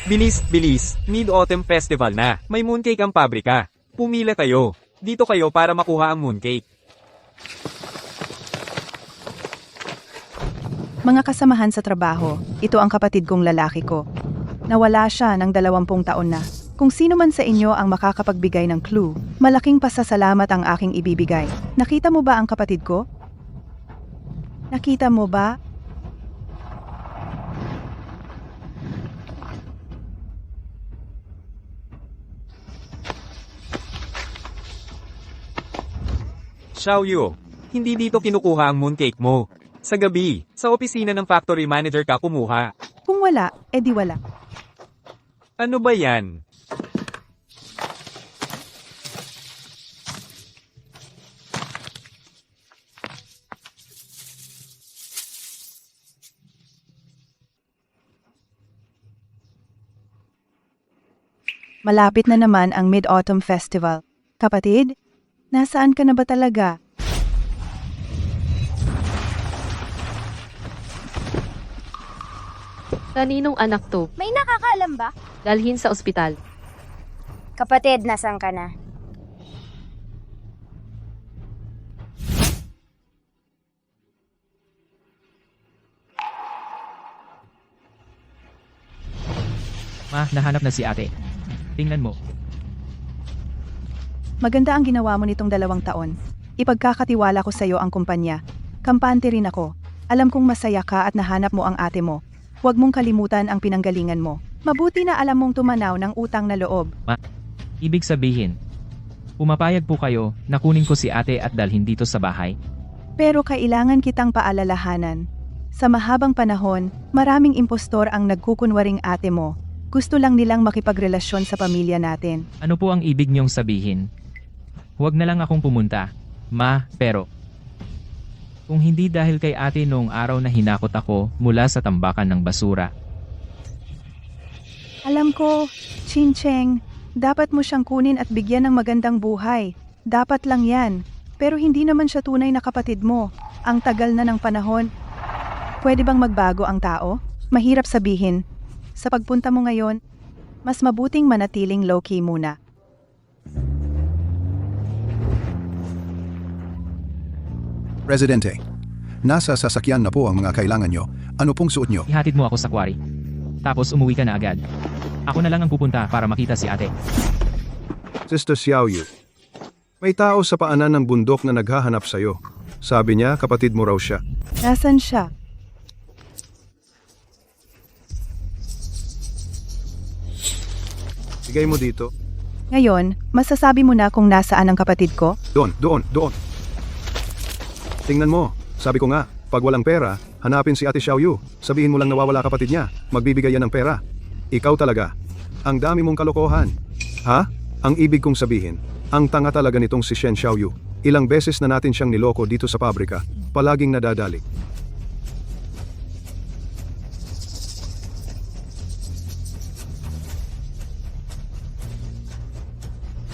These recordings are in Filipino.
Bilis, bilis, Mid-Autumn Festival na. May mooncake ang pabrika. Pumila kayo. Dito kayo para makuha ang mooncake. Mga kasamahan sa trabaho, ito ang kapatid kong lalaki ko. Nawala siya ng 20 taon na. Kung sino man sa inyo ang makakapagbigay ng clue, malaking pasasalamat ang aking ibibigay. Nakita mo ba ang kapatid ko? Nakita mo ba? Xiaoyu, hindi dito kinukuha ang mooncake mo. Sa gabi, sa opisina ng factory manager ka kumuha. Kung wala, edi wala. Ano ba yan? Malapit na naman ang Mid-Autumn Festival. Kapatid, nasaan ka na ba talaga? Kaninong anak to? May nakakaalam ba? Dalhin sa ospital. Kapatid, nasan ka na? Ma, nahanap na si ate. Tingnan mo. Maganda ang ginawa mo nitong 2 taon. Ipagkakatiwala ko sa iyo ang kumpanya. Kampante rin ako. Alam kong masaya ka at nahanap mo ang ate mo. Huwag mong kalimutan ang pinanggalingan mo. Mabuti na alam mong tumanaw ng utang na loob. Ibig sabihin, pumapayag po kayo na kunin ko si ate at dalhin dito sa bahay? Pero kailangan kitang paalalahanan. Sa mahabang panahon, maraming impostor ang nagkukunwaring ate mo. Gusto lang nilang makipagrelasyon sa pamilya natin. Ano po ang ibig niyong sabihin? Huwag na lang akong pumunta. Ma, pero kung hindi dahil kay ate noong araw na hinakot ako mula sa tambakan ng basura. Alam ko, Chin-Cheng, dapat mo siyang kunin at bigyan ng magandang buhay. Dapat lang yan. Pero hindi naman siya tunay na kapatid mo. Ang tagal na ng panahon. Pwede bang magbago ang tao? Mahirap sabihin. Sa pagpunta mo ngayon, mas mabuting manatiling low-key muna. Presidente, nasa sasakyan na po ang mga kailangan nyo. Ano pong suot nyo? Ihatid mo ako sa quarry. Tapos umuwi ka na agad. Ako na lang ang pupunta para makita si ate. Sister Xiaoyu, may tao sa paanan ng bundok na naghahanap sa'yo. Sabi niya, kapatid mo raw siya. Nasaan siya? Bigay mo dito. Ngayon, masasabi mo na kung nasaan ang kapatid ko? Doon. Tingnan mo, sabi ko nga, pag walang pera, hanapin si Ate Xiaoyu. Sabihin mo lang nawawala kapatid niya, magbibigay yan ng pera. Ikaw talaga. Ang dami mong kalokohan. Ha? Ang ibig kong sabihin, ang tanga talaga nitong si Shen Xiaoyu. Ilang beses na natin siyang niloko dito sa pabrika. Palaging nadadali.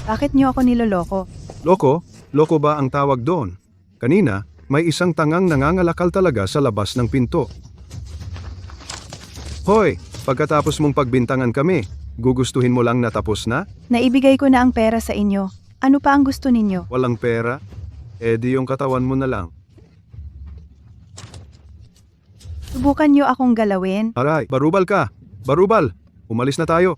Bakit niyo ako niloloko? Loko? Loko ba ang tawag doon? Kanina, may isang tangang nangangalakal talaga sa labas ng pinto. Hoy, pagkatapos mong pagbintangan kami, gugustuhin mo lang na tapos na? Naibigay ko na ang pera sa inyo. Ano pa ang gusto ninyo? Walang pera? Eh di yung katawan mo na lang. Subukan niyo akong galawin. Aray, barubal ka! Barubal! Umalis na tayo.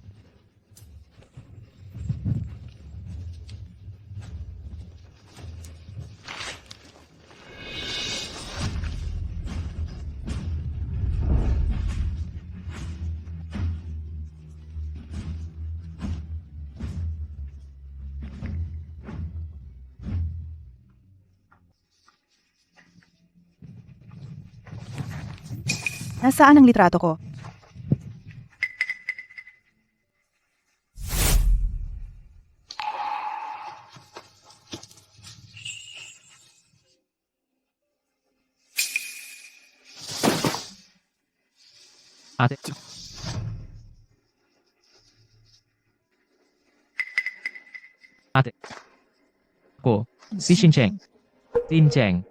Nasaan ang litrato ko? Ate. Ate. Ko, si Xincheng. Xincheng.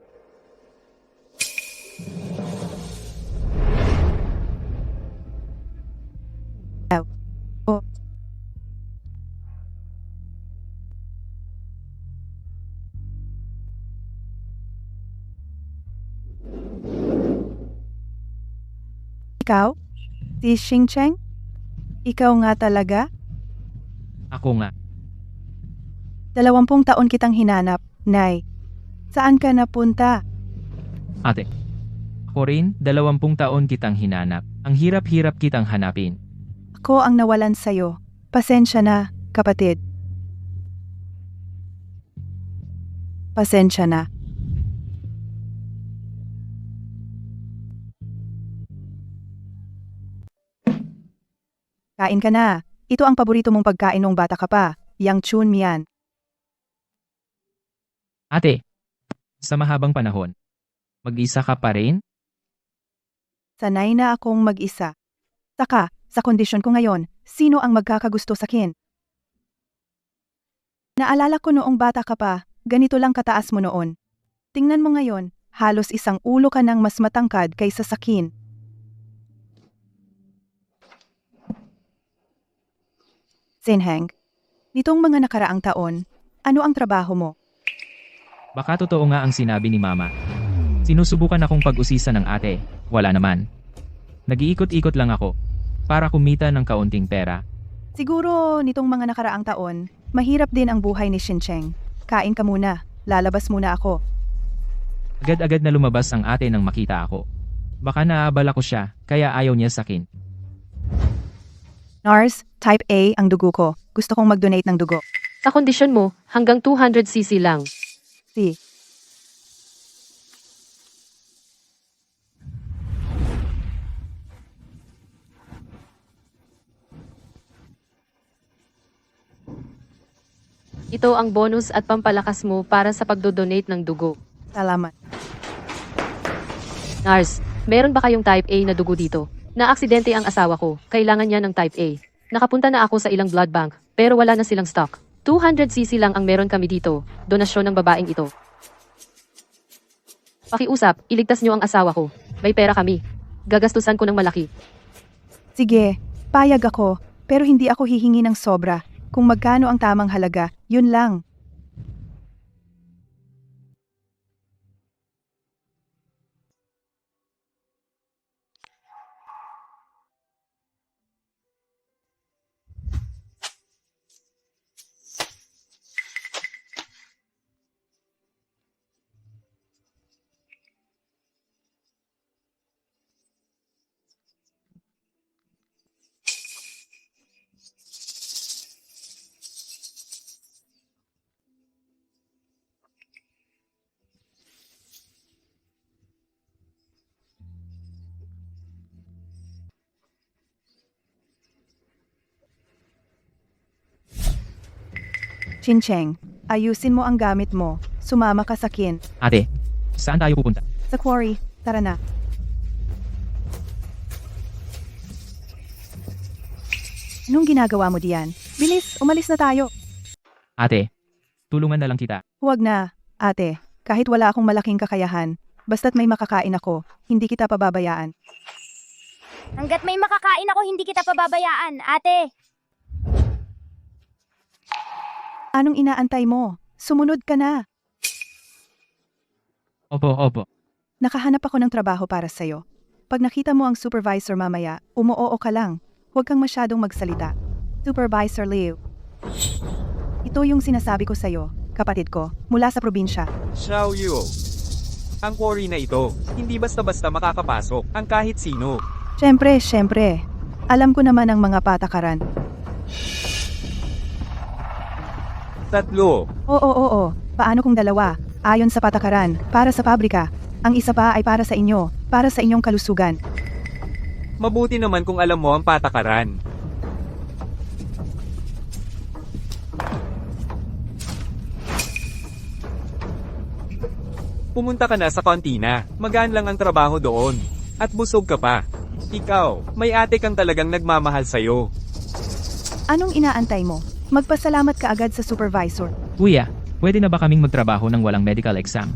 Ikaw? Si Xingcheng? Ikaw nga talaga? Ako nga. 20 taon kitang hinanap, Nay. Saan ka napunta? Ate. Ako rin, 20 taon kitang hinanap. Ang hirap-hirap kitang hanapin. Ako ang nawalan sa'yo. Pasensya na, kapatid. Pasensya na. Kain ka na. Ito ang paborito mong pagkain nung bata ka pa. Yang chun mian. Ate, sa mahabang panahon, mag-isa ka pa rin? Sanay na akong mag-isa. Saka, sa kondisyon ko ngayon, sino ang magkakagusto sa akin? Naalala ko noong bata ka pa, ganito lang kataas mo noon. Tingnan mo ngayon, halos isang ulo ka ng mas matangkad kaysa sa akin. Sinheng, nitong mga nakaraang taon, ano ang trabaho mo? Baka totoo nga ang sinabi ni Mama. Sinusubukan akong pag-usisa ng ate, wala naman. Nag-iikot-ikot lang ako, para kumita ng kaunting pera. Siguro nitong mga nakaraang taon, mahirap din ang buhay ni Xincheng. Kain ka muna, lalabas muna ako. Agad-agad na lumabas ang ate nang makita ako. Baka naabala ko siya, kaya ayaw niya sa akin. Nars, type A ang dugo ko. Gusto kong mag-donate ng dugo. Sa kondisyon mo, hanggang 200cc lang. Si. Ito ang bonus at pampalakas mo para sa pagdodonate ng dugo. Salamat. Nars, meron ba kayong type A na dugo dito? Naaksidente ang asawa ko, kailangan niya ng type A. Nakapunta na ako sa ilang blood bank, pero wala na silang stock. 200cc lang ang meron kami dito, donasyon ng babaeng ito. Pakiusap, iligtas niyo ang asawa ko. May pera kami. Gagastusan ko ng malaki. Sige, payag ako, pero hindi ako hihingi ng sobra. Kung magkano ang tamang halaga, yun lang. Xincheng, ayusin mo ang gamit mo. Sumama ka sa akin. Ate, saan tayo pupunta? Sa quarry, tara na. Anong ginagawa mo diyan? Bilis, umalis na tayo. Ate, tulungan na lang kita. Huwag na, ate. Kahit wala akong malaking kakayahan, basta't may makakain ako, hindi kita pababayaan. Hanggat may makakain ako, hindi kita pababayaan, ate. Anong inaantay mo? Sumunod ka na. Opo. Nakahanap ako ng trabaho para sa'yo. Pag nakita mo ang supervisor mamaya, umuoo ka lang. Huwag kang masyadong magsalita. Supervisor Liu. Ito yung sinasabi ko sa'yo, kapatid ko, mula sa probinsya. Xiao Yu. Ang quarry na ito, hindi basta-basta makakapasok ang kahit sino. Siyempre. Alam ko naman ang mga patakaran. 3. Oo. Paano kung 2? Ayon sa patakaran, para sa pabrika. Ang isa pa ay para sa inyo, para sa inyong kalusugan. Mabuti naman kung alam mo ang patakaran. Pumunta ka na sa kantina, magaan lang ang trabaho doon. At busog ka pa. Ikaw, may ate kang talagang nagmamahal sa'yo. Anong inaantay mo? Magpasalamat ka agad sa supervisor. Kuya, pwede na ba kaming magtrabaho ng walang medical exam?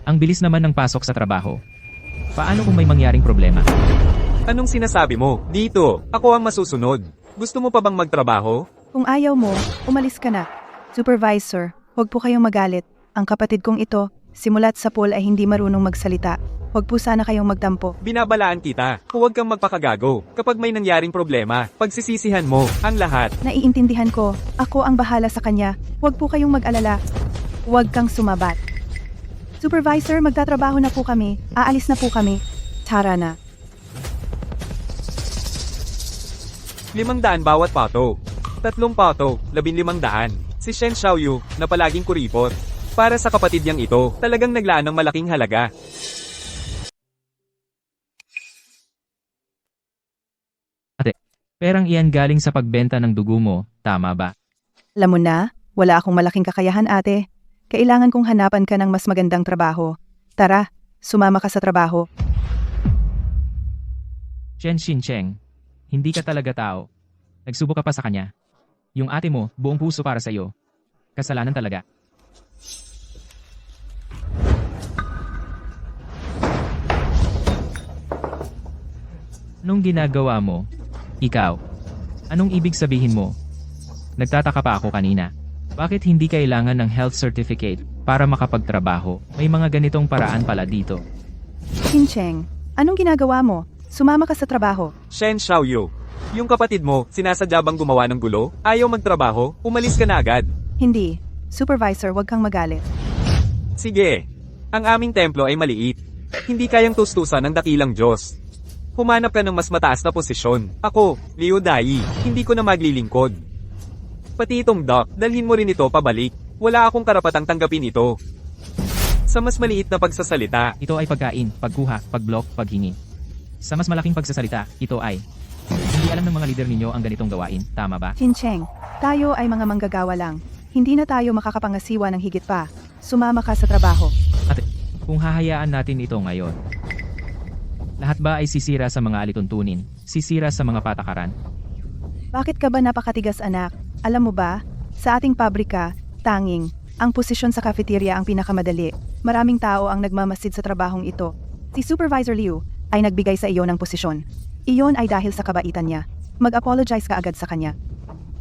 Ang bilis naman ng pasok sa trabaho. Paano kung may mangyaring problema? Anong sinasabi mo? Dito, ako ang masusunod. Gusto mo pa bang magtrabaho? Kung ayaw mo, umalis ka na. Supervisor, huwag po kayong magalit. Ang kapatid kong ito, simulat sa pool ay hindi marunong magsalita. Huwag po sana kayong magtampo. Binabalaan kita. Huwag kang magpakagago. Kapag may nangyaring problema, pagsisisihan mo ang lahat. Naiintindihan ko. Ako ang bahala sa kanya. Huwag po kayong mag-alala. Huwag kang sumabat. Supervisor, magtatrabaho na po kami. Aalis na po kami. Tara na. 500 bawat pato. 3 pato, 1500. Si Shen Xiaoyu, na palaging kuripot. Para sa kapatid niyang ito, talagang naglaan ng malaking halaga. Perang iyan galing sa pagbenta ng dugo mo, tama ba? Alam mo na, wala akong malaking kakayahan ate. Kailangan kong hanapan ka ng mas magandang trabaho. Tara, sumama ka sa trabaho. Chen Xincheng, hindi ka talaga tao. Nagsubok ka pa sa kanya. Yung ate mo, buong puso para sa'yo. Kasalanan talaga. Anong ginagawa mo? Ikaw. Anong ibig sabihin mo? Nagtataka pa ako kanina. Bakit hindi kailangan ng health certificate para makapagtrabaho? May mga ganitong paraan pala dito. Xincheng, anong ginagawa mo? Sumama ka sa trabaho. Shen Xiaoyu, yung kapatid mo, sinasadya bang gumawa ng gulo? Ayaw magtrabaho? Umalis ka na agad. Hindi. Supervisor, huwag kang magalit. Sige. Ang aming templo ay maliit. Hindi kayang tustusan ng dakilang Diyos. Humanap ka ng mas mataas na posisyon. Ako, Liu Dai, hindi ko na maglilingkod. Pati itong Doc, dalhin mo rin ito pabalik. Wala akong karapatang tanggapin ito. Sa mas maliit na pagsasalita, Ito ay pagkain, pagkuha, pagblock, paghingi. Sa mas malaking pagsasalita, ito ay hindi alam ng mga leader ninyo ang ganitong gawain, tama ba? Xincheng, tayo ay mga manggagawa lang. Hindi na tayo makakapangasiwa ng higit pa. Sumama ka sa trabaho. At kung hahayaan natin ito ngayon, lahat ba ay sisira sa mga alituntunin, sisira sa mga patakaran? Bakit ka ba napakatigas anak? Alam mo ba, sa ating pabrika, tanging, ang posisyon sa cafeteria ang pinakamadali. Maraming tao ang nagmamasid sa trabahong ito. Si Supervisor Liu ay nagbigay sa iyo ng posisyon. Iyon ay dahil sa kabaitan niya. Mag-apologize ka agad sa kanya.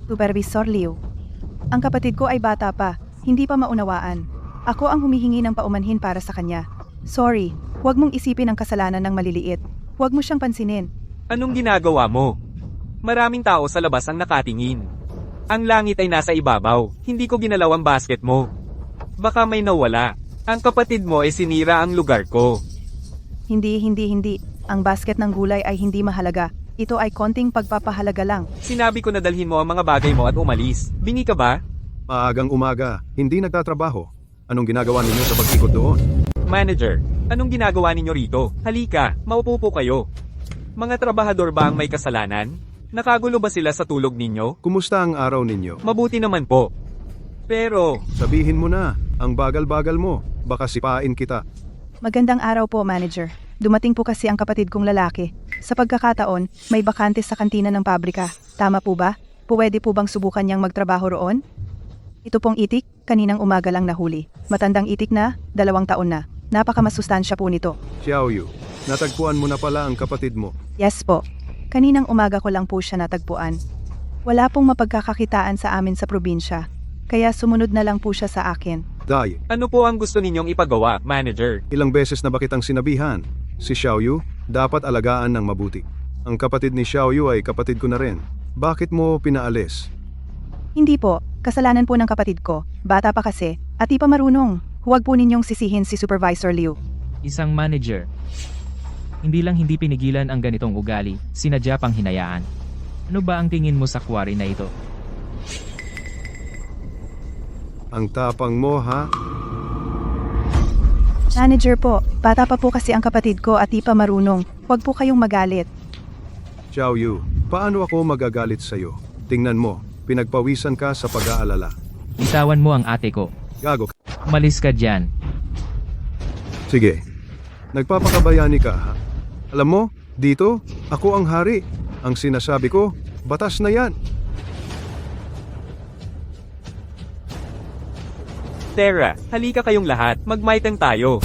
Supervisor Liu, ang kapatid ko ay bata pa, hindi pa maunawaan. Ako ang humihingi ng paumanhin para sa kanya. Sorry, huwag mong isipin ang kasalanan ng maliliit. Huwag mo siyang pansinin. anong ginagawa mo? Maraming tao sa labas ang nakatingin. Ang langit ay nasa ibabaw, hindi ko ginalaw ang basket mo. Baka may nawala. Ang kapatid mo ay sinira ang lugar ko. Hindi. Ang basket ng gulay ay hindi mahalaga. Ito ay konting pagpapahalaga lang. Sinabi ko na dalhin mo ang mga bagay mo at umalis. Bingi ka ba? Maagang umaga, hindi nagtatrabaho. Anong ginagawa ninyo sa pag-ikot doon? Manager, anong ginagawa ninyo rito? Halika, maupo po kayo. Mga trabahador ba ang may kasalanan? Nakagulo ba sila sa tulog ninyo? Kumusta ang araw ninyo? Mabuti naman po. Pero, Sabihin mo na, ang bagal-bagal mo. Baka sipain kita. Magandang araw po, manager. Dumating po kasi ang kapatid kong lalaki. Sa pagkakataon, may bakante sa kantina ng pabrika. Tama po ba? Pwede po bang subukan niyang magtrabaho roon? Ito pong itik, kaninang umaga lang nahuli. Matandang itik na, 2 taon na. Napakamasustansya po nito. Xiaoyu, natagpuan mo na pala ang kapatid mo. Yes po. Kaninang umaga ko lang po siya natagpuan. Wala pong mapagkakakitaan sa amin sa probinsya. Kaya sumunod na lang po siya sa akin. Dai, ano po ang gusto ninyong ipagawa, manager? ilang beses na ba kitang sinabihan? Si Xiaoyu, dapat alagaan ng mabuti. Ang kapatid ni Xiaoyu ay kapatid ko na rin. Bakit mo pinaalis? Hindi po, kasalanan po ng kapatid ko. Bata pa kasi, at di pa marunong. Huwag po ninyong sisihin si Supervisor Liu. Isang manager. Hindi lang hindi pinigilan ang ganitong ugali, sinadya pang hinayaan. Ano ba ang tingin mo sa quarry na ito? Ang tapang mo, ha? Manager po, bata pa po kasi ang kapatid ko at di pa marunong. Huwag po kayong magalit. Xiaoyu, paano ako magagalit sa'yo? Tingnan mo, pinagpawisan ka sa pag-aalala. Bitawan mo ang ate ko. Gago. Umalis ka dyan. Sige. Nagpapakabayani ka, ha? Alam mo, dito, ako ang hari. Ang sinasabi ko, batas na yan. Tara, halika kayong lahat, magmaitang tayo.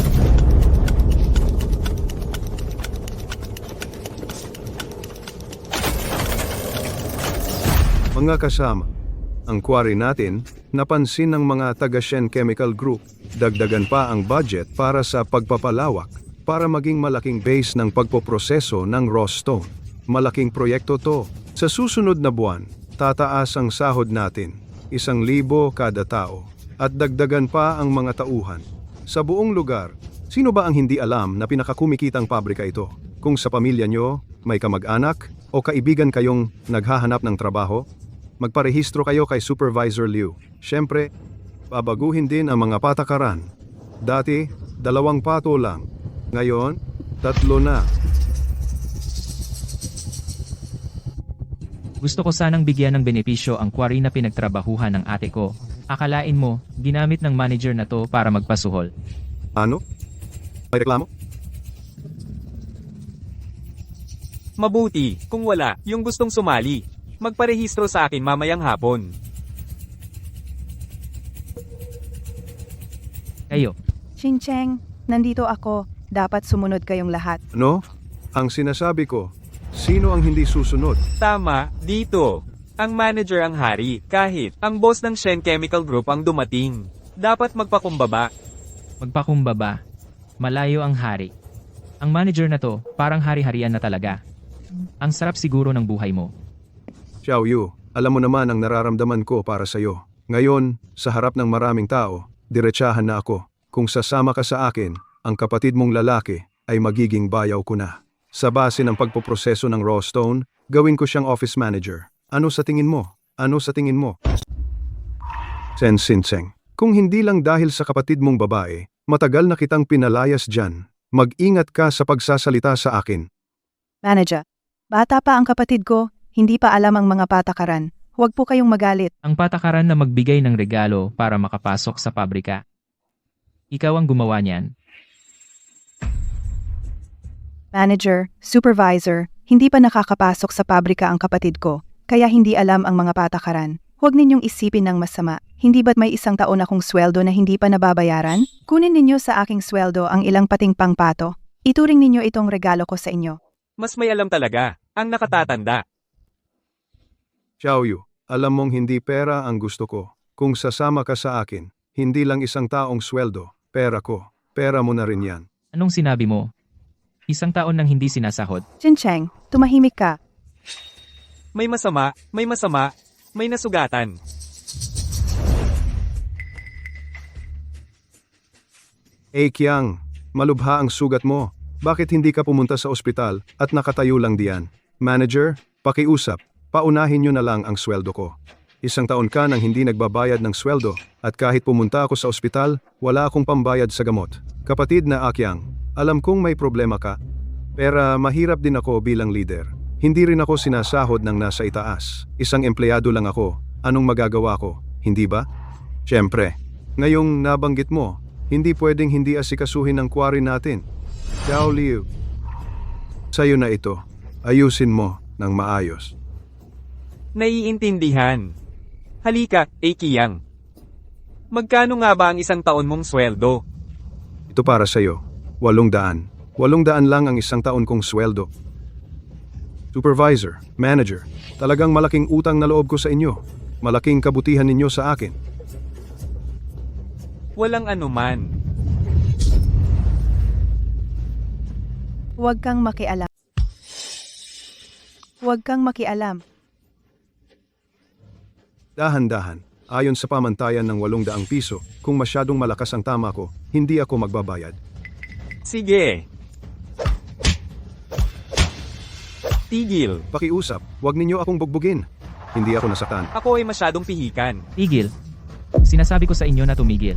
Mga kasama, ang quarry natin, napansin ng mga taga Shen Chemical Group. Dagdagan pa ang budget para sa pagpapalawak. para maging malaking base ng pagpoproseso ng raw stone. Malaking proyekto to. Sa susunod na buwan, tataas ang sahod natin, 1,000 kada tao, at dagdagan pa ang mga tauhan. Sa buong lugar, sino ba ang hindi alam na pinakakumikitang pabrika ito? Kung sa pamilya nyo, may kamag-anak o kaibigan kayong naghahanap ng trabaho, magparehistro kayo kay Supervisor Liu. Siyempre, babaguhin din ang mga patakaran. Dati, 2 pato lang. Ngayon, 3 na. Gusto ko sanang bigyan ng benepisyo ang quarry na pinagtrabahuhan ng ate ko. Akalain mo, ginamit ng manager na to para magpasuhol. Ano? May reklamo? Mabuti, kung wala, yung gustong sumali. Magparehistro sa akin mamayang hapon. Kayo, Chin-cheng, nandito ako. Dapat sumunod kayong lahat. No? Ang sinasabi ko, sino ang hindi susunod? Tama, dito. Ang manager ang hari, kahit ang boss ng Shen Chemical Group ang dumating. Dapat magpakumbaba. magpakumbaba. Malayo ang hari. Ang manager na to, parang hari-harian na talaga. Ang sarap siguro ng buhay mo. Xiao Yu, alam mo naman ang nararamdaman ko para sa'yo. Ngayon, sa harap ng maraming tao, diretsahan na ako. Kung sasama ka sa akin, ang kapatid mong lalaki ay magiging bayaw ko na. Sa base ng pagpoproseso ng raw stone, gawin ko siyang office manager. Ano sa tingin mo? Ano sa tingin mo? Sen Sinseng, kung hindi lang dahil sa kapatid mong babae, matagal na kitang pinalayas dyan. Mag-ingat ka sa pagsasalita sa akin. Manager, bata pa ang kapatid ko, hindi pa alam ang mga patakaran. Huwag po kayong magalit. Ang patakaran na magbigay ng regalo para makapasok sa pabrika. Ikaw ang gumawa niyan. Manager, supervisor, hindi pa nakakapasok sa pabrika ang kapatid ko, kaya hindi alam ang mga patakaran. Huwag ninyong isipin ng masama. Hindi ba't may 1 taon akong sweldo na hindi pa nababayaran? Kunin ninyo sa aking sweldo ang ilang pating pangpato. Ituring ninyo itong regalo ko sa inyo. Mas may alam talaga, ang nakatatanda. Xiao Yu, alam mong hindi pera ang gusto ko. Kung sasama ka sa akin, hindi lang 1 taong sweldo, pera ko. Pera mo na rin yan. Anong sinabi mo? 1 taon nang hindi sinasahod. Chin-cheng, tumahimik ka. May masama, may nasugatan. Kiang, malubha ang sugat mo. Bakit hindi ka pumunta sa ospital at nakatayo lang diyan? Manager, pakiusap. Paunahin nyo na lang ang sweldo ko. 1 taon ka nang hindi nagbabayad ng sweldo at kahit pumunta ako sa ospital, wala akong pambayad sa gamot. Kapatid na Akyang, alam kong may problema ka, pero mahirap din ako bilang leader. Hindi rin ako sinasahod ng nasa itaas. Isang empleyado lang ako. Anong magagawa ko? Hindi ba? Siyempre. Ngayong nabanggit mo, hindi pwedeng hindi asikasuhin ang quarry natin. Xiao Liu. Sa'yo na ito. Ayusin mo ng maayos. Naiintindihan. Halika, Kiyang. Magkano nga ba ang 1 taon mong sweldo? Ito para sa'yo. 800. 800 lang ang 1 taon kong sweldo. Supervisor, manager, talagang malaking utang na loob ko sa inyo. Malaking kabutihan ninyo sa akin. Walang anuman. Huwag kang makialam. Huwag kang makialam. Dahan-dahan, ayon sa pamantayan ng 800 piso, kung masyadong malakas ang tama ko, hindi ako magbabayad. Sige. Tigil. Pakiusap, huwag ninyo akong bugbugin. Hindi ako nasaktan. Ako ay masyadong pihikan. Tigil. Sinasabi ko sa inyo na tumigil.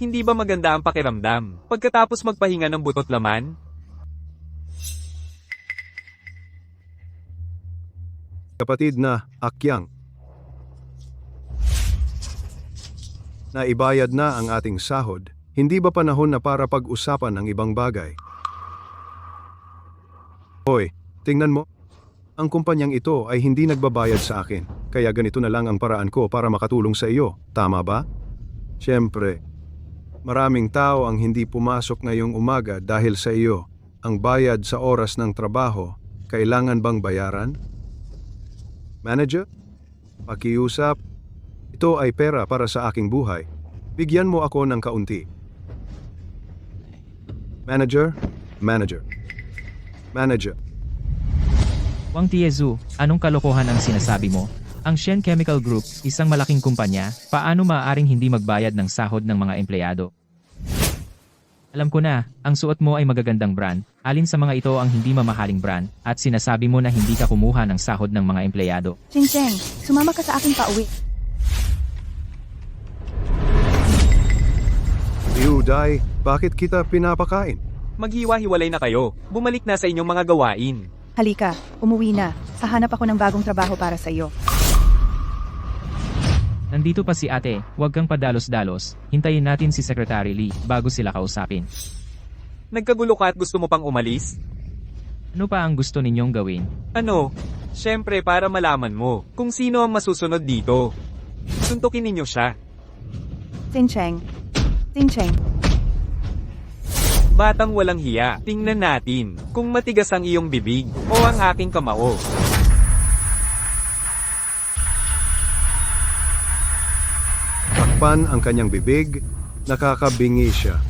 Hindi ba maganda ang pakiramdam pagkatapos magpahinga ng butot laman? Kapatid na Akyang. Naibayad na ang ating sahod. Hindi ba panahon na para pag-usapan ng ibang bagay? Hoy, tingnan mo. Ang kumpanyang ito ay hindi nagbabayad sa akin, kaya ganito na lang ang paraan ko para makatulong sa iyo. Tama ba? Siyempre, maraming tao ang hindi pumasok ngayong umaga dahil sa iyo. Ang bayad sa oras ng trabaho, kailangan bang bayaran? Manager, pakiusap. Ito ay pera para sa aking buhay. Bigyan mo ako ng kaunti. Manager, manager, manager. Wang Tiezu, anong kalokohan ang sinasabi mo? Ang Shen Chemical Group, isang malaking kumpanya, paano maaaring hindi magbayad ng sahod ng mga empleyado? Alam ko na, ang suot mo ay magagandang brand, alin sa mga ito ang hindi mamahaling brand, at sinasabi mo na hindi ka kumuha ng sahod ng mga empleyado. Ching-cheng, sumama ka sa akin pauwi. Liu Dai, bakit kita pinapakain? Maghiwa-hiwalay na kayo. Bumalik na sa inyong mga gawain. Halika, umuwi na. Hahanap ako ng bagong trabaho para sa iyo. Nandito pa si ate, huwag kang padalos-dalos, hintayin natin si Secretary Lee bago sila kausapin. Nagkagulo ka at gusto mo pang umalis? Ano pa ang gusto ninyong gawin? Ano? Siyempre para malaman mo kung sino ang masusunod dito. Suntukin ninyo siya. Ching-cheng. Ching-cheng. Batang walang hiya. Tingnan natin kung matigas ang iyong bibig o ang aking kamao. Takpan ang kanyang bibig, nakakabingi siya.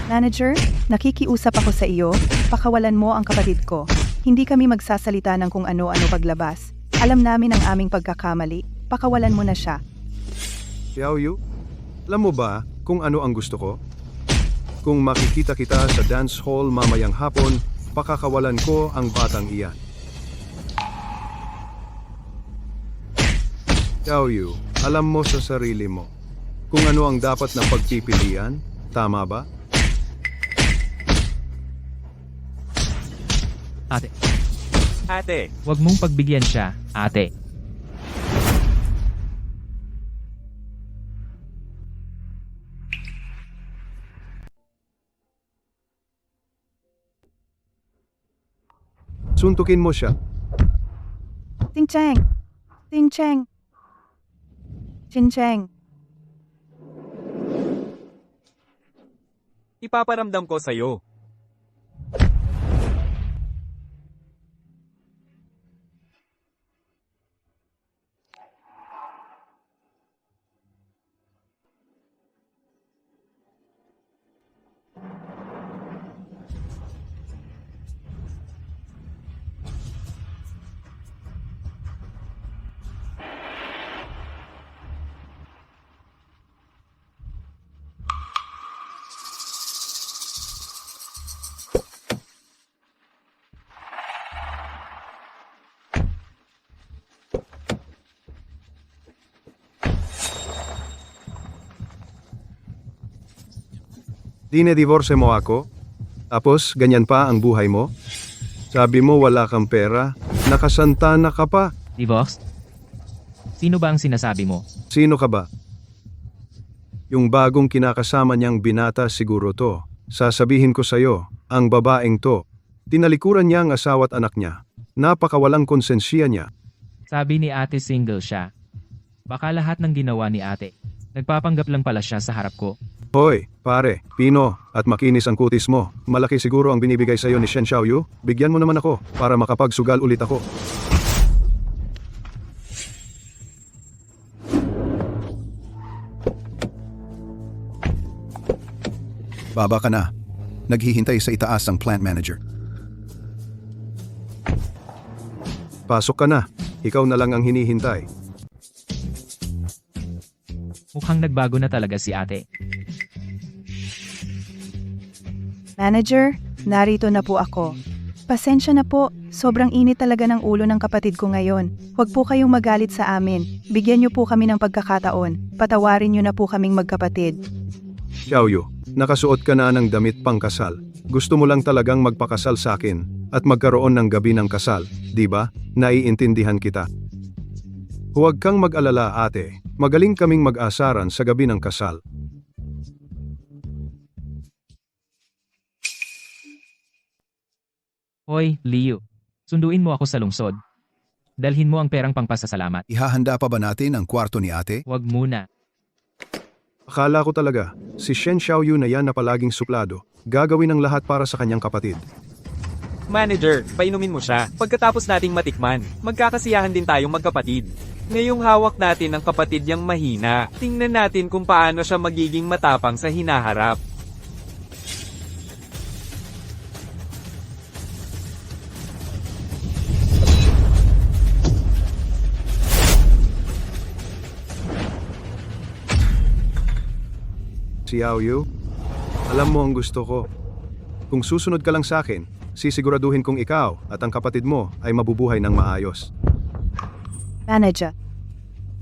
Manager, nakikiusap ako sa iyo. Pakawalan mo ang kapatid ko. Hindi kami magsasalita ng kung ano-ano paglabas. Alam namin ang aming pagkakamali. Pakawalan mo na siya. Xiao Yu, alam mo ba kung ano ang gusto ko? Kung makikita kita sa dance hall mamayang hapon, pakakawalan ko ang batang iyan. Xiao Yu, alam mo sa sarili mo kung ano ang dapat na pagpipilian, tama ba? Ate, Ate, huwag mong pagbigyan siya, ate. Suntukin mo siya. Ching-cheng. Ching-cheng. Ching-cheng. ipaparamdam ko sa'yo. Dinedivorce mo ako? Tapos ganyan pa ang buhay mo? Sabi mo wala kang pera, nakasantana ka pa. Divorce? Sino ba ang sinasabi mo? Sino ka ba? Yung bagong kinakasama niyang binata siguro to. Sasabihin ko sa'yo, ang babaeng to. Tinalikuran niya ang asawa at anak niya. Napakawalang konsensya niya. Sabi ni ate single siya. Baka lahat ng ginawa ni ate. Nagpapanggap lang pala siya sa harap ko. Hoy, pare, pino, at makinis ang kutis mo. Malaki siguro ang binibigay sa'yo ni Shen Xiaoyu. Bigyan mo naman ako, para makapagsugal ulit ako. Baba ka na. Naghihintay sa itaas ang plant manager. Pasok ka na. Ikaw na lang ang hinihintay. Mukhang nagbago na talaga si ate. Manager, narito na po ako. Pasensya na po, sobrang init talaga ng ulo ng kapatid ko ngayon. Huwag po kayong magalit sa amin. Bigyan niyo po kami ng pagkakataon. Patawarin niyo na po kaming magkapatid. Xiaoyu, nakasuot ka na ng damit pang kasal. Gusto mo lang talagang magpakasal sa akin at magkaroon ng gabi ng kasal, di ba? Naiintindihan kita. Huwag kang mag-alala ate, magaling kaming mag-asaran sa gabi ng kasal. Hoy, Liu. Sunduin mo ako sa lungsod. Dalhin mo ang perang pangpasasalamat. Ihahanda pa ba natin ang kwarto ni ate? Huwag muna. Akala ko talaga, si Shen Xiaoyu na yan na palaging suplado, gagawin ang lahat para sa kanyang kapatid. Manager, painumin mo siya. Pagkatapos nating matikman, magkakasiyahan din tayong magkapatid. Ngayong hawak natin ang kapatid niyang mahina, tingnan natin kung paano siya magiging matapang sa hinaharap. Xiao Yu, alam mo ang gusto ko. Kung susunod ka lang sa akin, sisiguraduhin kong ikaw at ang kapatid mo ay mabubuhay ng maayos. Manager.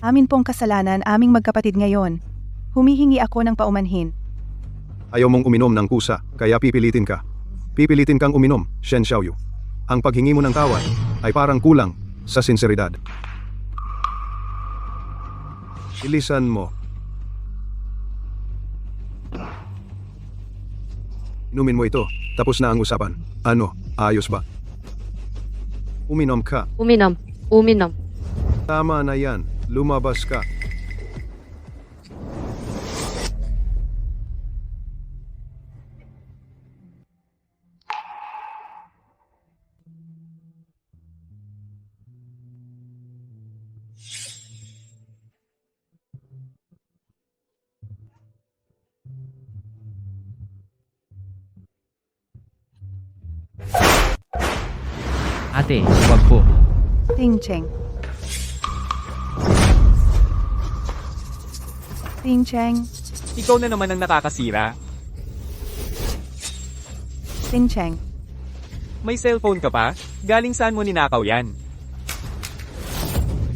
Amin pong kasalanan aming magkapatid ngayon. Humihingi ako ng paumanhin. Ayaw mong uminom ng kusa, kaya pipilitin ka. Pipilitin kang uminom, Shen Xiaoyu. Ang paghingi mo ng tawad ay parang kulang sa sinseridad. Ilisan mo. Inumin mo ito, tapos na ang usapan. Ano, ayos ba? Uminom ka. Uminom. Tama na yan, lumabas ka. Ate, wag po. Ting Cheng. Ting Cheng. Ikaw na naman ang nakakasira. Ting Cheng. May cellphone ka pa? Galing saan mo ninakaw yan?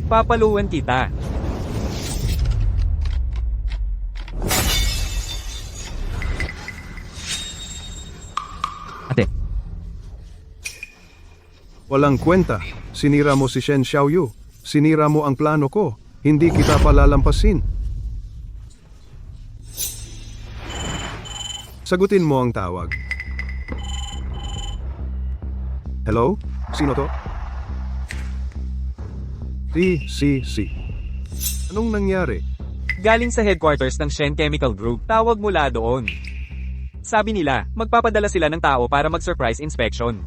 Papaluan kita. Ate, Walang kwenta. Sinira mo si Shen Xiaoyu. Sinira mo ang plano ko. Hindi kita palalampasin. Sagutin mo ang tawag. Hello? Sino to? Si. Anong nangyari? Galing sa headquarters ng Shen Chemical Group. Tawag mula doon. Sabi nila, magpapadala sila ng tao para mag-surprise inspection.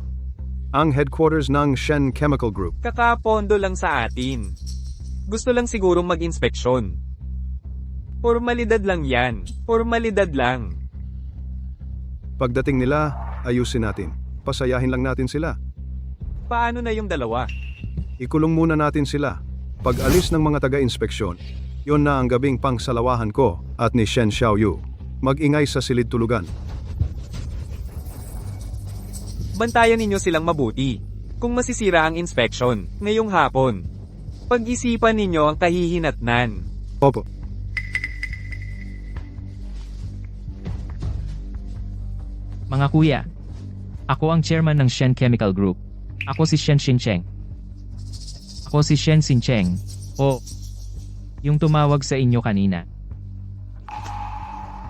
Ang headquarters ng Shen Chemical Group. Kakapondo lang sa atin. Gusto lang sigurong mag-inspeksyon. Formalidad lang yan. Formalidad lang. Pagdating nila, ayusin natin. Pasayahin lang natin sila. Paano na yung dalawa? Ikulong muna natin sila. Pag alis ng mga taga-inspeksyon, yon na ang gabing pangsalawahan ko at ni Shen Xiaoyu. Mag-ingay sa silid tulugan. Bantayan ninyo silang mabuti. Kung masisira ang inspection, ngayong hapon. Pag-isipan ninyo ang kahihinatnan. Opo. mga kuya. Ako ang chairman ng Shen Chemical Group. Ako si Shen Xincheng. Ako si Shen Xincheng. O, yung tumawag sa inyo kanina.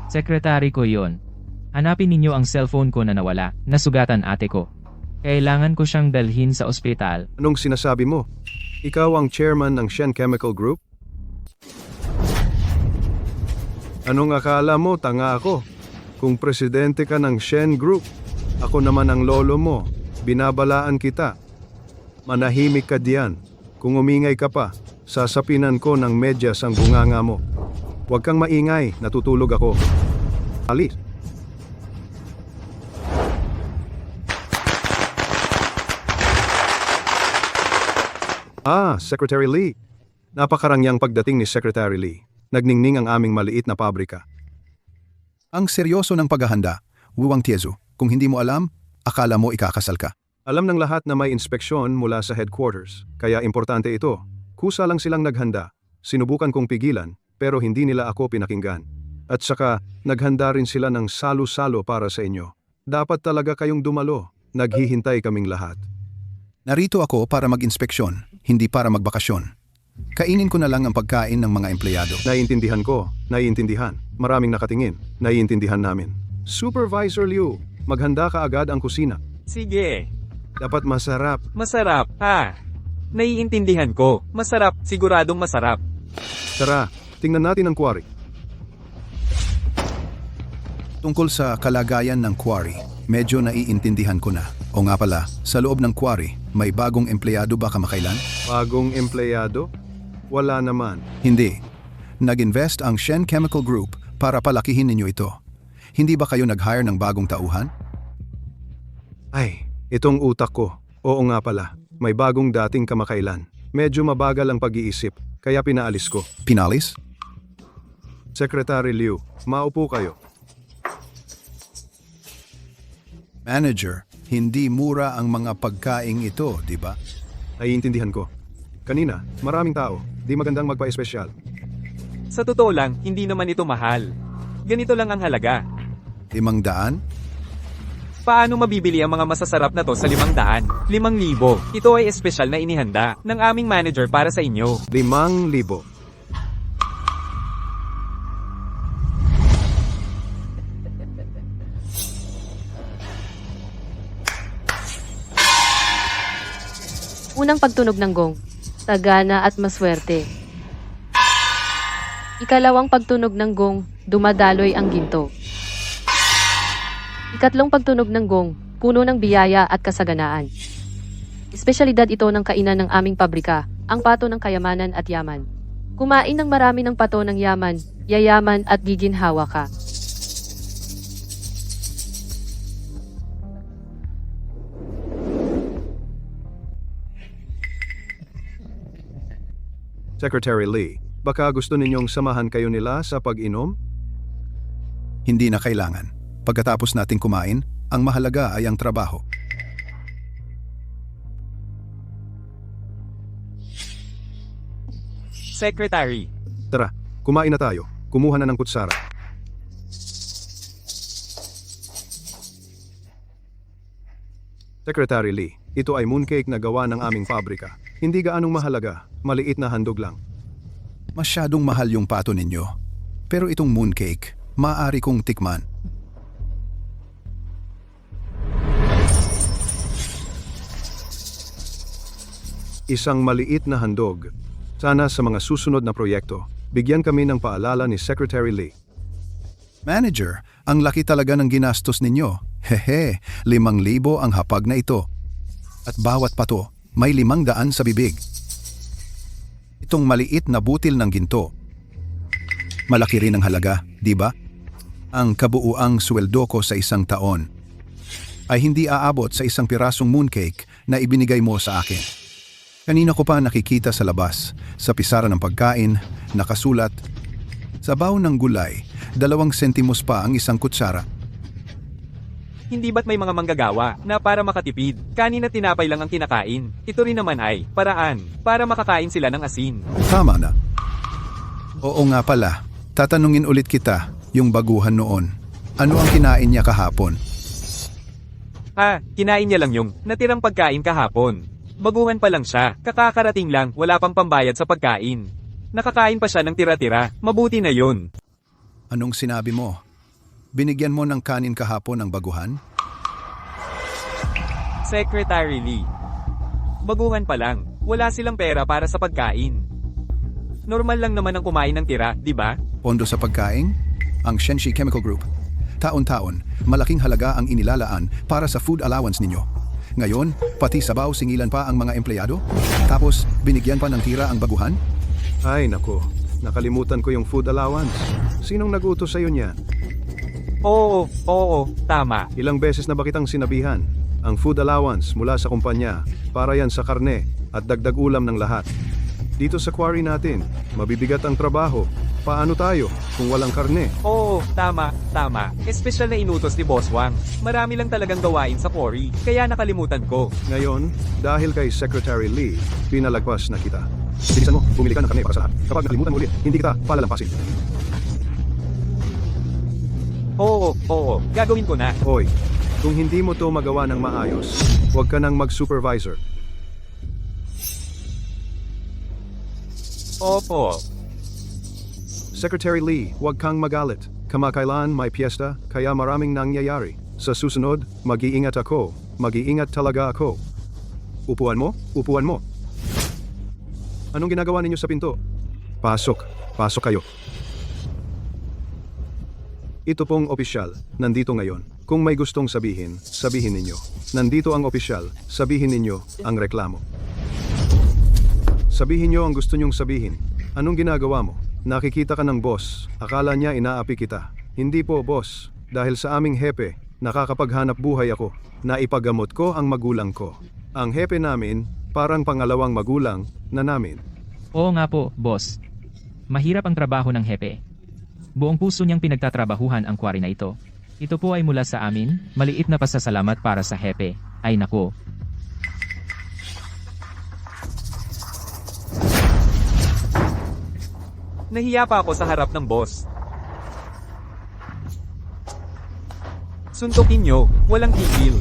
Sekretary ko yon. Hanapin ninyo ang cellphone ko na nawala, nasugatan ate ko. Kailangan ko siyang dalhin sa ospital. Anong sinasabi mo? Ikaw ang chairman ng Shen Chemical Group? Anong akala mo, tanga ako? Kung presidente ka ng Shen Group, ako naman ang lolo mo, binabalaan kita. Manahimik ka diyan. Kung umingay ka pa, sasapinan ko ng medyas ang bunganga mo. Huwag kang maingay, natutulog ako. Alis. Secretary Lee. Napakarangyang pagdating ni Secretary Lee. Nagningning ang aming maliit na pabrika. Ang seryoso ng paghahanda, Wuwang Tiezu. Kung hindi mo alam, akala mo ikakasal ka. Alam ng lahat na may inspeksyon mula sa headquarters, kaya importante ito. Kusa lang silang naghanda. Sinubukan kong pigilan, pero hindi nila ako pinakinggan. At saka, naghanda rin sila ng salo-salo para sa inyo. Dapat talaga kayong dumalo. Naghihintay kaming lahat. Narito ako para mag-inspeksyon, hindi para magbakasyon. Kainin ko na lang ang pagkain ng mga empleyado. Naiintindihan ko, naiintindihan. Maraming nakatingin, naiintindihan namin. Supervisor Liu, maghanda ka agad ang kusina. Sige. Dapat masarap. Masarap, ha? Naiintindihan ko. Masarap, siguradong masarap. Tara, tingnan natin ang quarry. Tungkol sa kalagayan ng quarry, medyo naiintindihan ko na. O nga pala, sa loob ng quarry, may bagong empleyado ba kamakailan? Bagong empleyado? Wala naman. Hindi. Nag-invest ang Shen Chemical Group para palakihin ninyo ito. Hindi ba kayo nag-hire ng bagong tauhan? Ay, itong utak ko. Oo nga pala, may bagong dating kamakailan. Medyo mabagal ang pag-iisip, kaya pinaalis ko. Pinalis? Secretary Liu, maupo kayo. Manager, hindi mura ang mga pagkaing ito, di ba? Naiintindihan ko. Kanina, maraming tao. Di magandang magpa-espesyal. Sa totoo lang, hindi naman ito mahal. Ganito lang ang halaga. 500? Paano mabibili ang mga masasarap na to sa 500? 5,000. Ito ay espesyal na inihanda ng aming manager para sa inyo. 5,000. Unang pagtunog ng gong, sagana at maswerte. Ikalawang pagtunog ng gong, dumadaloy ang ginto. Ikatlong pagtunog ng gong, puno ng biyaya at kasaganaan. Espesyalidad ito ng kainan ng aming pabrika, ang pato ng kayamanan at yaman. Kumain ng marami ng pato ng yaman, yayaman at giginhawa ka. Secretary Lee, baka gusto ninyong samahan kayo nila sa pag-inom? Hindi na kailangan. Pagkatapos nating kumain, ang mahalaga ay ang trabaho. Secretary, Tara, kumain na tayo. Kumuha na ng kutsara. Secretary Lee, ito ay mooncake na gawa ng aming pabrika. Hindi gaanong mahalaga, maliit na handog lang. Masyadong mahal yung pato ninyo. Pero itong mooncake, maaari kong tikman. Isang maliit na handog. Sana sa mga susunod na proyekto, bigyan kami ng paalala ni Secretary Lee. Manager, ang laki talaga ng ginastos ninyo. Hehe, 5,000 ang hapag na ito. At bawat pato, may 500 sa bibig. Itong maliit na butil ng ginto. Malaki rin ang halaga, di ba? Ang kabuuang sweldo ko sa isang taon ay hindi aabot sa isang pirasong mooncake na ibinigay mo sa akin. Kanina ko pa nakikita sa labas, sa pisara ng pagkain, nakasulat, sabaw ng gulay, 2 sentimos pa ang isang kutsara. hindi ba't may mga manggagawa na para makatipid, kanin at tinapay lang ang kinakain? Ito rin naman ay paraan para makakain sila ng asin. Tama na. Oo nga pala, tatanungin ulit kita, yung baguhan noon. Ano ang kinain niya kahapon? Kinain niya lang yung natirang pagkain kahapon. Baguhan pa lang siya, kakakarating lang, wala pang pambayad sa pagkain. Nakakain pa siya ng tira-tira, mabuti na yun. Anong sinabi mo? Binigyan mo ng kanin kahapon ang baguhan? Secretary Lee. Baguhan pa lang, wala silang pera para sa pagkain. Normal lang naman ang kumain ng tira, di ba? Pondo sa pagkain? Ang Shenxi Chemical Group. Taon-taon, malaking halaga ang inilalaan para sa food allowance ninyo. Ngayon, pati sabaw singilan pa ang mga empleyado? Tapos, binigyan pa ng tira ang baguhan? Ay nako, nakalimutan ko yung food allowance. Sinong nag-utos sa'yo niyan? Oo, tama. Ilang beses na ba kitang sinabihan? Ang food allowance mula sa kumpanya, para yan sa karne at dagdag ulam ng lahat. Dito sa quarry natin, mabibigat ang trabaho. Paano tayo kung walang karne? Oo, tama. Espesyal na inutos ni Boss Wang. Marami lang talagang gawain sa quarry, kaya nakalimutan ko. Ngayon, dahil kay Secretary Lee, pinalagpas na kita. Bilisan mo, bumili ka ng karne para sa lahat. Kapag nakalimutan mo ulit, hindi kita palalampasin. Oo, gagawin ko na. Hoy, kung hindi mo to magawa ng maayos, huwag ka nang mag-supervisor. Opo. Secretary Lee, huwag kang magalit. Kamakailan may piyesta, kaya maraming nangyayari. Sa susunod, mag-iingat ako. Mag-iingat talaga ako. Upuan mo? Upuan mo. Anong ginagawa ninyo sa pinto? Pasok kayo. Ito pong opisyal, nandito ngayon. Kung may gustong sabihin, sabihin ninyo. Nandito ang opisyal, sabihin ninyo ang reklamo. Sabihin nyo ang gusto nyong sabihin. Anong ginagawa mo? Nakikita ka ng boss. Akala niya inaapi kita. Hindi po, boss. Dahil sa aming hepe, nakakapaghanap buhay ako. Naipagamot ko ang magulang ko. Ang hepe namin, parang pangalawang magulang na namin. Oo nga po, boss. Mahirap ang trabaho ng hepe. Buong puso niyang pinagtatrabahuhan ang quarry na ito. Ito po ay mula sa amin, maliit na pasasalamat para sa hepe. Ay nako. Nahiya pa ako sa harap ng boss. Suntukin nyo, walang tigil.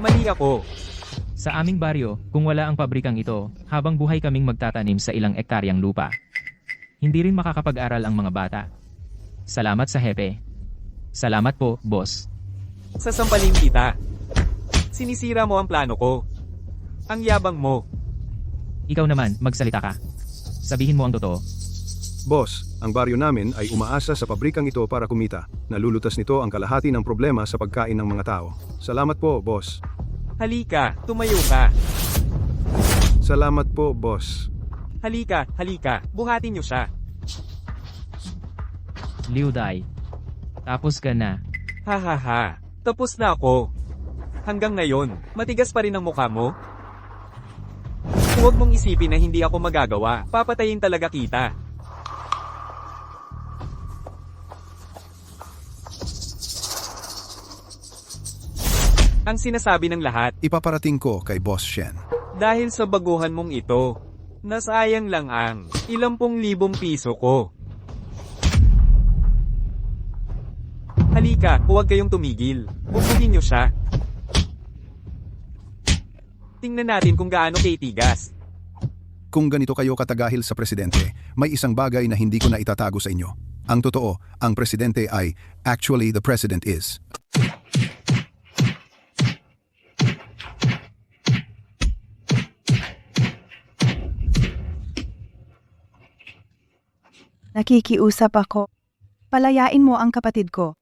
Mali ako. Sa aming baryo, kung wala ang pabrikang ito, habang buhay kaming magtatanim sa ilang ektaryang lupa. Hindi rin makakapag-aral ang mga bata. Salamat sa hepe. Salamat po, boss. Sasampalin kita. Sinisira mo ang plano ko. Ang yabang mo. Ikaw naman, magsalita ka. Sabihin mo ang totoo. Boss, ang baryo namin ay umaasa sa pabrikang ito para kumita. Nalulutas nito ang kalahati ng problema sa pagkain ng mga tao. Salamat po, boss. Halika, tumayo ka. Salamat po, boss. Halika, halika, buhatin nyo siya. Liu Dai. Tapos ka na. Ha ha ha, tapos na ako. Hanggang ngayon, matigas pa rin ang mukha mo? Huwag mong isipin na hindi ako magagawa, papatayin talaga kita. Ang sinasabi ng lahat, Ipaparating ko kay Boss Shen. dahil sa baguhan mong ito, nasayang lang ang 10,000 piso ko. Halika, huwag kayong tumigil. Bubuhin nyo siya. Tingnan natin kung gaano kitigas. Kung ganito kayo katagahil sa presidente, may isang bagay na hindi ko na itatago sa inyo. Ang totoo, ang presidente ay, actually the president is. Nakikiusap ako. Palayain mo ang kapatid ko.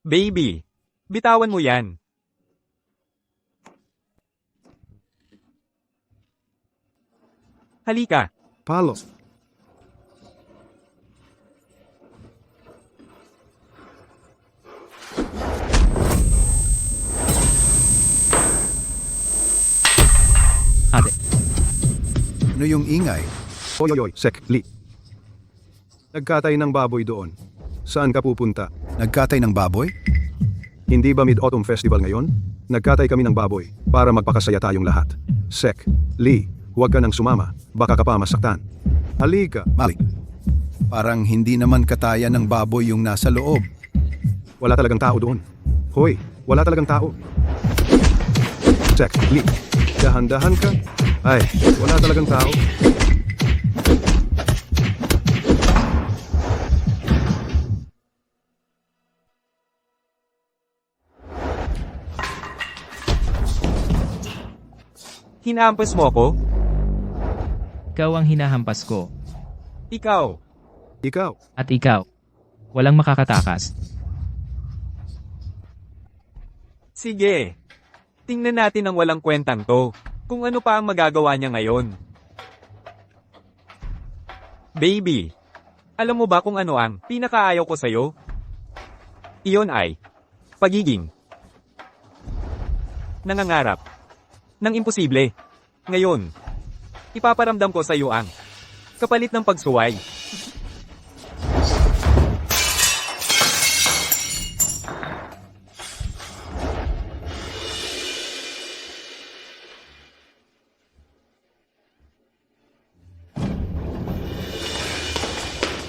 Baby, bitawan mo yan. Halika. Palo. Ate. Ano yung ingay? Oy, Sek, Li. Nagkatay ng baboy doon. Saan ka pupunta? Nagkatay ng baboy? Hindi ba Mid-Autumn Festival ngayon? Nagkatay kami ng baboy para magpakasaya tayong lahat. Sek, Li, huwag ka nang sumama. Baka ka pa masaktan. Halika. Mali. Parang hindi naman kataya ng baboy yung nasa loob. Wala talagang tao doon. Hoy, wala talagang tao. Sek, Li, dahan-dahan ka. Ay, wala talagang tao. Hinahampas mo ako? Ikaw ang hinahampas ko. Ikaw. Ikaw. At ikaw. Walang makakatakas. Sige. Tingnan natin ang walang kwentang to. Kung ano pa ang magagawa niya ngayon. Baby. Alam mo ba kung ano ang pinakaayaw ko sa'yo? Iyon ay pagiging nangangarap ng imposible. Ngayon, ipaparamdam ko sa iyo ang kapalit ng pagsuway.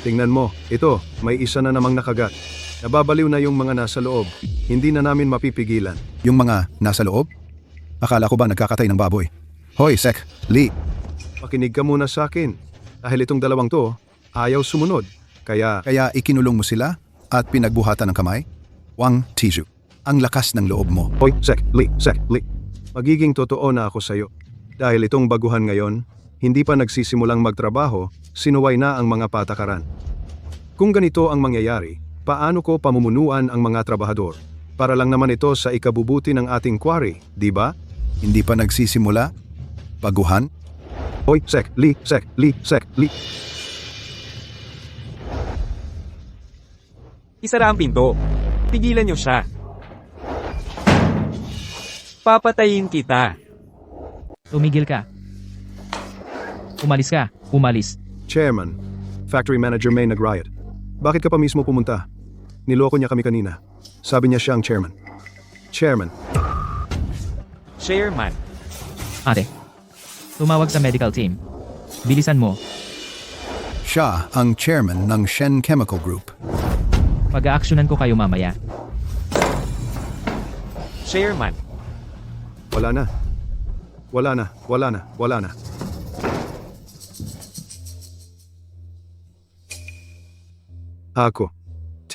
Tingnan mo, ito, may isa na namang nakagat. Nababaliw na yung mga nasa loob. Hindi na namin mapipigilan. Yung mga nasa loob? Akala ko ba nagkakatay ng baboy? Hoy, Sek, Li. Pakinig ka muna sa akin. Dahil itong dalawang to, ayaw sumunod. Kaya, Kaya ikinulong mo sila at pinagbuhatan ng kamay? Wang Tiju. Ang lakas ng loob mo. Hoy, Sek, Li. Magiging totoo na ako sa'yo. Dahil itong baguhan ngayon, hindi pa nagsisimulang magtrabaho, sinuway na ang mga patakaran. Kung ganito ang mangyayari, Paano ko pamumunuan ang mga trabahador? Para lang naman ito sa ikabubuti ng ating quarry, di ba? Hindi pa nagsisimula? Baguhan? Hoy, sek, li. Isara ang pinto. Pigilan niyo siya. Papatayin kita. Tumigil ka. Umalis ka. Umalis. Chairman, factory manager May nag-riot. Bakit ka pa mismo pumunta? Niloko niya kami kanina. Sabi niya siya ang chairman. Chairman, Chairman. Ate. Tumawag sa medical team. Bilisan mo. Siya ang chairman ng Shen Chemical Group. Pag-aaksyonan ko kayo mamaya. Chairman. wala na. Wala na. Ako.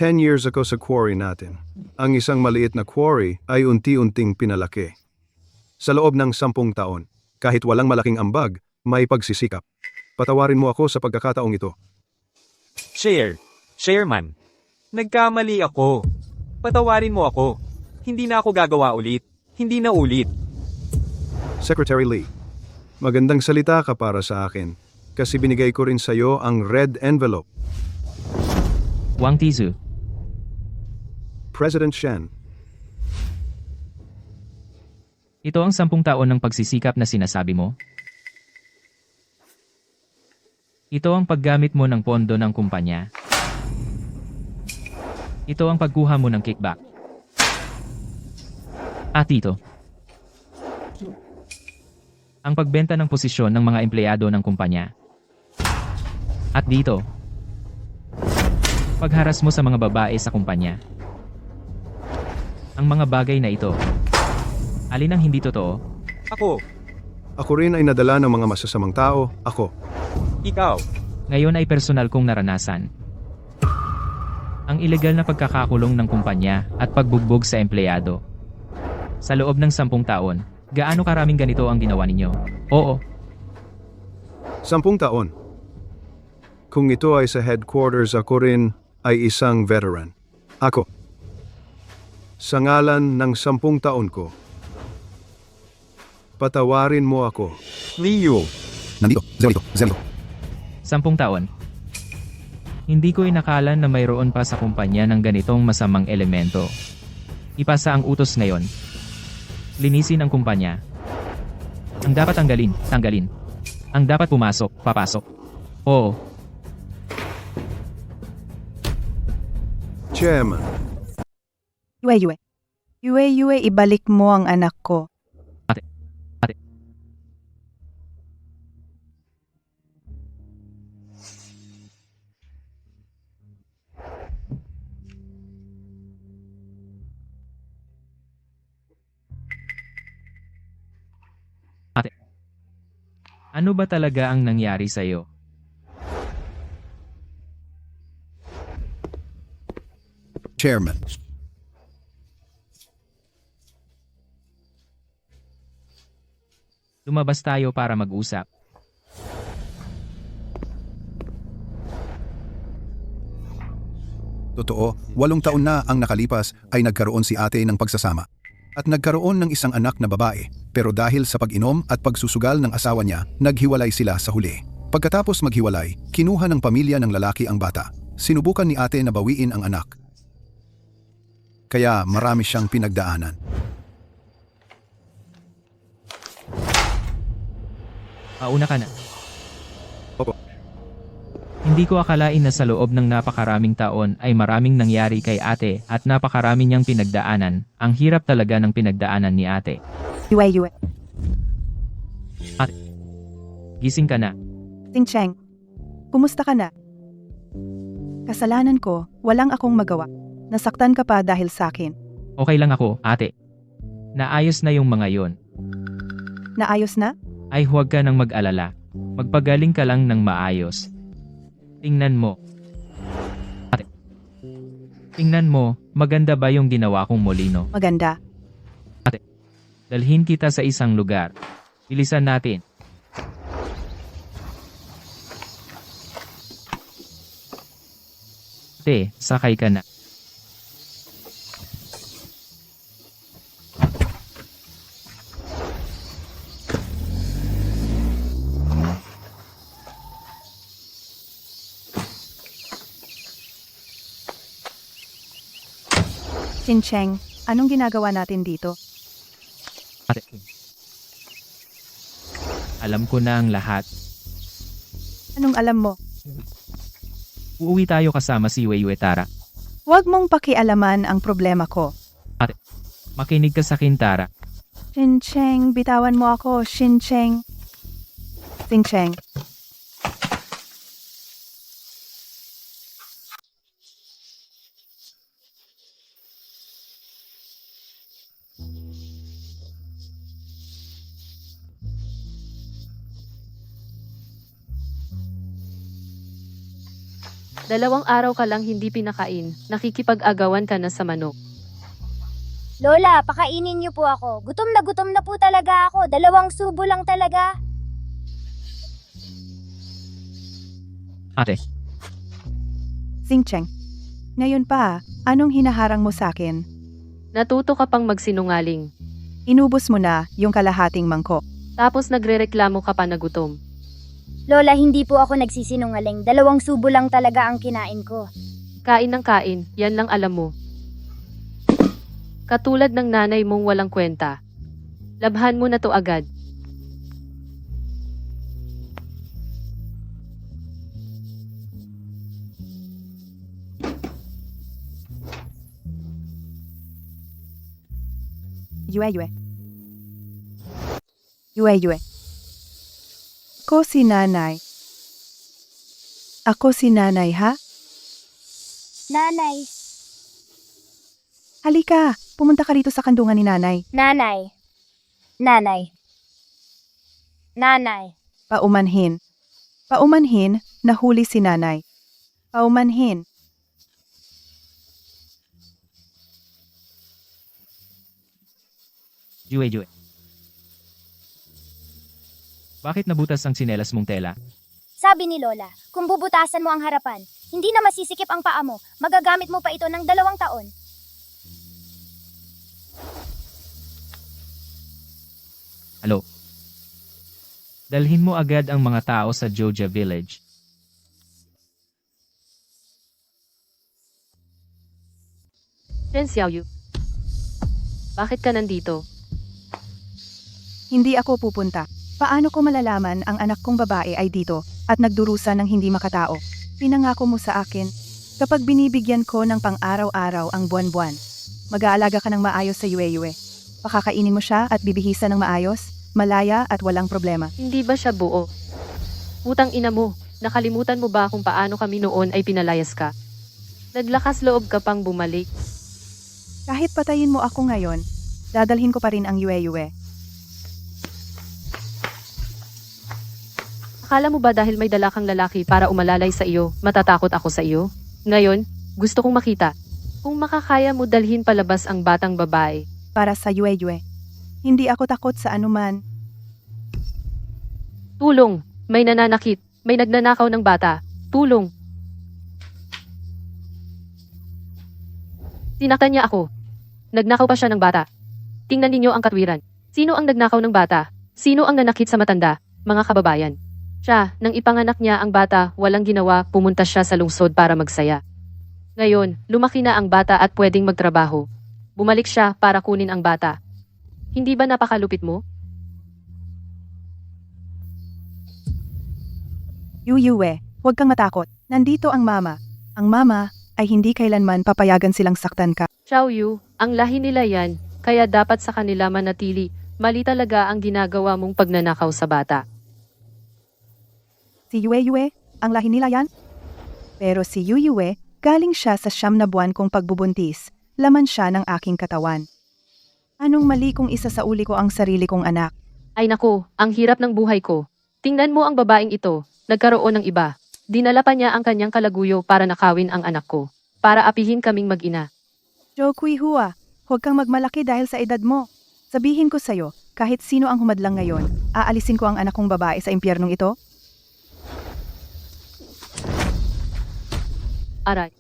10 years ako sa quarry natin. Ang isang maliit na quarry ay unti-unting pinalaki. Sa loob ng 10 taon, kahit walang malaking ambag, may pagsisikap. Patawarin mo ako sa pagkakataong ito. Chairman. Nagkamali ako. Patawarin mo ako. Hindi na ako gagawa ulit. Hindi na ulit. Secretary Lee, magandang salita ka para sa akin kasi binigay ko rin sa iyo ang red envelope. Wang Tizu. President Shen, Ito ang 10 taon ng pagsisikap na sinasabi mo? Ito ang paggamit mo ng pondo ng kumpanya? Ito ang pagkuha mo ng kickback? At ito? Ang pagbenta ng posisyon ng mga empleyado ng kumpanya? At dito? Pagharas mo sa mga babae sa kumpanya? Ang mga bagay na ito, alin ang hindi totoo? ako rin ay nadala ng mga masasamang tao, ako. Ikaw. Ngayon ay personal kong naranasan. Ang ilegal na pagkakakulong ng kumpanya at pagbugbog sa empleyado. Sa loob ng 10 taon, gaano karaming ganito ang ginawa ninyo? Oo, 10 taon. Kung ito ay sa headquarters, ako rin ay isang veteran. Ako. Sa ngalan ng 10 taon ko, patawarin mo ako. Liu. Nandito, zero. 10 taon. Hindi ko inakala na mayroon pa sa kumpanya ng ganitong masamang elemento. Ipasa ang utos ngayon. Linisin ang kumpanya. Ang dapat tanggalin. Ang dapat pumasok, papasok. Oo, Chairman, Yue, ibalik mo ang anak ko. Ate. Ano ba talaga ang nangyari sa'yo? Chairman. Lumabas tayo para mag-usap. Totoo, 8 taon na ang nakalipas ay nagkaroon si ate ng pagsasama. At nagkaroon ng isang anak na babae, pero dahil sa pag-inom at pagsusugal ng asawa niya, naghiwalay sila sa huli. Pagkatapos maghiwalay, kinuha ng pamilya ng lalaki ang bata. Sinubukan ni ate na bawiin ang anak. Kaya marami siyang pinagdaanan. Pauna ka na. Opo. Hindi ko akalain na sa loob ng napakaraming taon ay maraming nangyari kay ate at napakarami niyang pinagdaanan. Ang hirap talaga ng pinagdaanan ni ate. Yue. Ate, gising ka na. Cheng, kumusta ka na? Kasalanan ko, walang akong magawa. Nasaktan ka pa dahil sa akin. Okay lang ako, ate. Naayos na yung mga yon. Naayos na? Ay huwag ka nang mag-alala. Magpagaling ka lang ng maayos. Tingnan mo. Ate. Tingnan mo, maganda ba yung ginawa kong molino? Maganda. Dalhin kita sa isang lugar. Bilisan natin. Ate, sakay ka na. Xincheng, anong ginagawa natin dito? Ate. Alam ko na ang lahat. Anong alam mo? Uuwi tayo kasama si Weiwei Tara. Huwag mong pakialaman ang problema ko. Makinig ka sa akin, Tara. Xincheng, bitawan mo ako, Xincheng. Xincheng. Dalawang araw ka lang hindi pinakain, nakikipag-agawan ka na sa manok. Lola, pakainin niyo po ako. Gutom na po talaga ako. 2 subo lang talaga. Ate, Xincheng. Ngayon pa, anong hinaharang mo sa akin? Natuto ka pang magsinungaling. Inubos mo na yung kalahating mangkok. Tapos nagrereklamo ka pa na gutom. Lola, hindi po ako nagsisinungaling. 2 subo lang talaga ang kinain ko. Kain ng kain, yan lang alam mo. Katulad ng nanay mong walang kwenta. Labhan mo na to agad. Yue. Yue. Ako si nanay. Ako si nanay, ha? Nanay. Halika, pumunta ka rito sa kandungan ni nanay. Nanay. Nanay. Nanay. Paumanhin. Paumanhin, nahuli si nanay. Paumanhin. Jue. Bakit nabutas ang sinelas mong tela? Sabi ni Lola, kung bubutasan mo ang harapan, hindi na masisikip ang paa mo. Magagamit mo pa ito ng 2 taon. Halo? Dalhin mo agad ang mga tao sa Joja Village. Ren Xiaoyu. Bakit ka nandito? Hindi ako pupunta. Paano ko malalaman ang anak kong babae ay dito at nagdurusa ng hindi makatao? Pinangako mo sa akin, kapag binibigyan ko ng pang-araw-araw ang buwan-buwan, mag-aalaga ka ng maayos sa Yue. Pakakainin mo siya at bibihisan ng maayos, malaya at walang problema. Hindi ba siya buo? Putang ina mo, nakalimutan mo ba kung paano kami noon ay pinalayas ka? Naglakas loob ka pang bumalik. Kahit patayin mo ako ngayon, dadalhin ko pa rin ang Yue. Akala mo ba dahil may dala kang lalaki para umalalay sa iyo, matatakot ako sa iyo? Ngayon, gusto kong makita. Kung makakaya mo dalhin palabas ang batang babae. Para sa Yue. Hindi ako takot sa anuman. Tulong! May nananakit. May nagnanakaw ng bata. Tulong! Sinaktan niya ako. Nagnakaw pa siya ng bata. Tingnan ninyo ang katwiran. Sino ang nagnakaw ng bata? Sino ang nanakit sa matanda? Mga kababayan. Siya, nang ipanganak niya ang bata, walang ginawa, pumunta siya sa lungsod para magsaya. Ngayon, lumaki na ang bata at pwedeng magtrabaho. Bumalik siya para kunin ang bata. Hindi ba napakalupit mo? Yue, huwag kang matakot. Nandito ang mama. Ang mama ay hindi kailanman papayagan silang saktan ka. Xiaoyu, ang lahi nila yan, kaya dapat sa kanila manatili. Mali talaga ang ginagawa mong pagnanakaw sa bata. Si Yue, ang lahi nila yan? Pero si Yue, galing siya sa 9 na buwan kong pagbubuntis. Laman siya ng aking katawan. Anong mali kung isasauli ko ang sarili kong anak? Ay nako, ang hirap ng buhay ko. Tingnan mo ang babaeng ito, nagkaroon ng iba. Dinala pa niya ang kanyang kalaguyo para nakawin ang anak ko. Para apihin kaming mag-ina. Jo Kui Hua, huwag kang magmalaki dahil sa edad mo. Sabihin ko sa'yo, kahit sino ang humadlang ngayon, aalisin ko ang anak kong babae sa impyernong ito? Aray.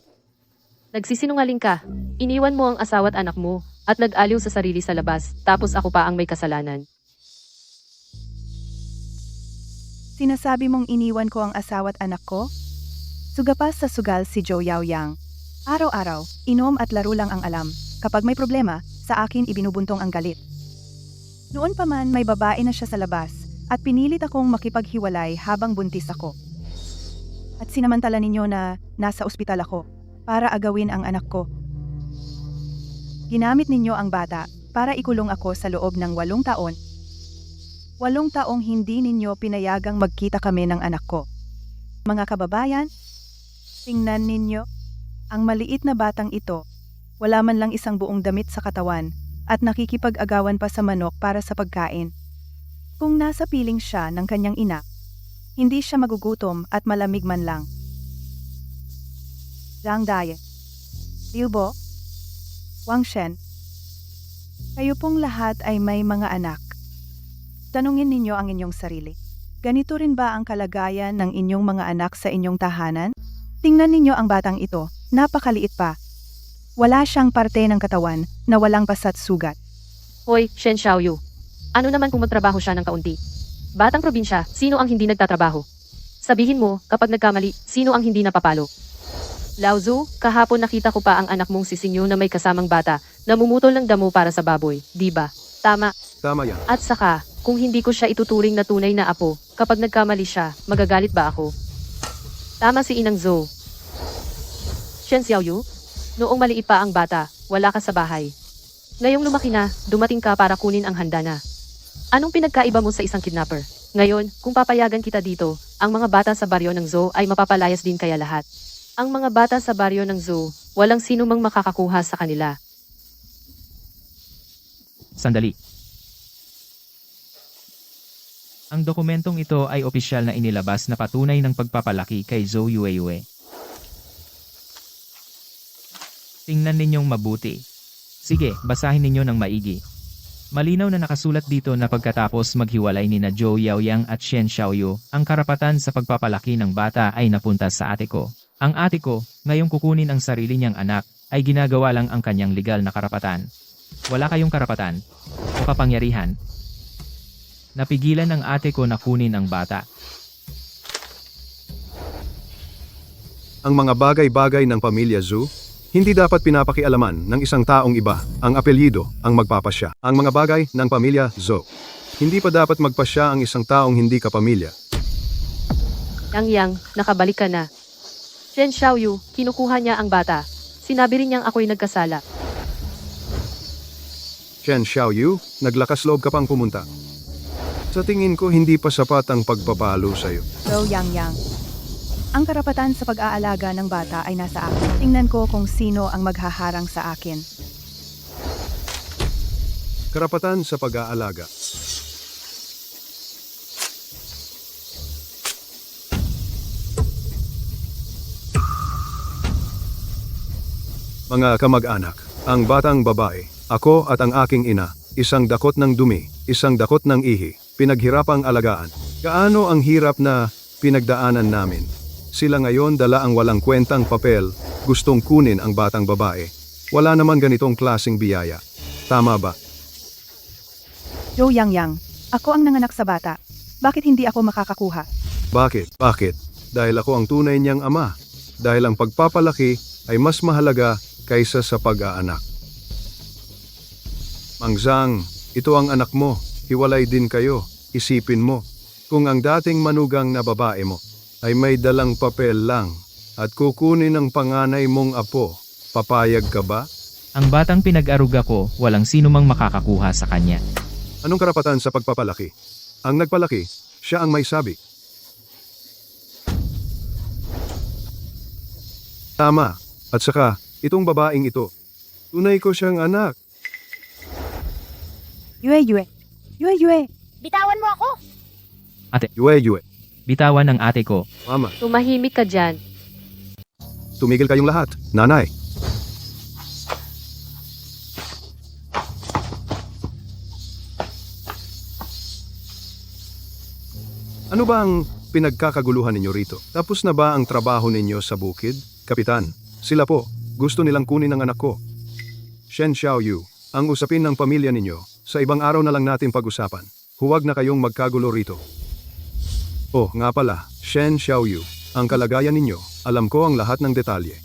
Nagsisinungaling ka. Iniwan mo ang asawa at anak mo, at nag-aliw sa sarili sa labas, tapos ako pa ang may kasalanan. Sinasabi mong iniwan ko ang asawa at anak ko? Sugapas sa sugal si Zhou Yaoyang. Araw-araw, inom at laro lang ang alam. Kapag may problema, sa akin ibinubuntong ang galit. Noon pa man may babae na siya sa labas at pinilit akong makipaghiwalay habang buntis ako. At sinamantala ninyo na nasa ospital ako para agawin ang anak ko. Ginamit ninyo ang bata para ikulong ako sa loob ng 8 taon. 8 taong hindi ninyo pinayagang magkita kami ng anak ko. Mga kababayan, tingnan ninyo, ang maliit na batang ito, wala man lang isang buong damit sa katawan at nakikipag-agawan pa sa manok para sa pagkain. Kung nasa piling siya ng kanyang ina, hindi siya magugutom at malamig man lang. Zhang Dai, Liu Bo, Wang Shen, kayo pong lahat ay may mga anak. Tanungin ninyo ang inyong sarili. Ganito rin ba ang kalagayan ng inyong mga anak sa inyong tahanan? Tingnan ninyo ang batang ito, napakaliit pa. Wala siyang parte ng katawan na walang pasat sugat. Hoy, Shen Xiaoyu. Ano naman kung magtrabaho siya ng kaunti? Batang probinsya, sino ang hindi nagtatrabaho? Sabihin mo, kapag nagkamali, sino ang hindi napapalo? Lao Zu, kahapon nakita ko pa ang anak mong si Sinyo na may kasamang bata, namumutol ng damo para sa baboy, di ba? Tama. Tama yan. At saka, kung hindi ko siya ituturing na tunay na apo, kapag nagkamali siya, magagalit ba ako? Tama si Inang Zhou. Shen Xiaoyu, noong maliit pa ang bata, wala ka sa bahay. Ngayong lumaki na, dumating ka para kunin ang handa na. Anong pinagkaiba mo sa isang kidnapper? Ngayon, kung papayagan kita dito, ang mga bata sa baryo ng Zhou ay mapapalayas din kaya lahat. Ang mga bata sa baryo ng Zhou, walang sino mang makakakuha sa kanila. Sandali. Ang dokumentong ito ay opisyal na inilabas na patunay ng pagpapalaki kay Zhou Yueyue. Tingnan ninyong mabuti. Sige, basahin ninyo ng maigi. Malinaw na nakasulat dito na pagkatapos maghiwalay ni na Zhou Yaoyang at Shen Xiaoyu, ang karapatan sa pagpapalaki ng bata ay napunta sa ate ko. Ang ate ko, ngayong kukunin ang sarili niyang anak, ay ginagawa lang ang kanyang legal na karapatan. Wala kayong karapatan o kapangyarihan. Napigilan ng ate ko na kunin ang bata. Ang mga bagay-bagay ng pamilya Zhu, hindi dapat pinapakialaman ng isang taong iba. Ang apelyido ang magpapasya. Ang mga bagay ng pamilya Zhou. Hindi pa dapat magpasya ang isang taong hindi kapamilya. Yang, nakabalik ka na. Shen Xiaoyu, kinukuha niya ang bata. Sinabi rin niyang ako'y nagkasala. Shen Xiaoyu, naglakas loob ka pang pumunta. Sa tingin ko hindi pa sapat ang pagpapalo sa'yo. So Yang, ang karapatan sa pag-aalaga ng bata ay nasa akin. Tingnan ko kung sino ang maghaharang sa akin. Karapatan sa pag-aalaga. Mga kamag-anak, ang batang babae, ako at ang aking ina, isang dakot ng dumi, isang dakot ng ihi, pinaghirapang alagaan. Gaano ang hirap na pinagdaanan namin. Sila ngayon dala ang walang kwentang papel, gustong kunin ang batang babae. Wala naman ganitong klaseng biyaya. Tama ba? Zhou Yang, ako ang nanganak sa bata. Bakit hindi ako makakakuha? Bakit? Bakit? Dahil ako ang tunay niyang ama. Dahil ang pagpapalaki ay mas mahalaga kaysa sa pag-aanak. Mang Zhang, ito ang anak mo. Hiwalay din kayo. Isipin mo, kung ang dating manugang na babae mo ay may dalang papel lang at kukunin ang panganay mong apo, papayag ka ba? Ang batang pinag-aruga ko, walang sino mang makakakuha sa kanya. Anong karapatan sa pagpapalaki? Ang nagpalaki, siya ang may sabi. Tama. At saka, itong babaeng ito, tunay ko siyang anak. Yue. Bitawan mo ako! Yue. Bitawan ang ate ko. Mama, Tumahimik ka dyan. tumigil kayong lahat. Nanay. Ano ba ang pinagkakaguluhan ninyo rito? Tapos na ba ang trabaho ninyo sa bukid? Kapitan, sila po. Gusto nilang kunin ang anak ko. Shen Xiaoyu, ang usapin ng pamilya ninyo, sa ibang araw na lang natin pag-usapan. Huwag na kayong magkagulo rito. Oh, nga pala, Shen Xiaoyu, ang kalagayan ninyo, alam ko ang lahat ng detalye.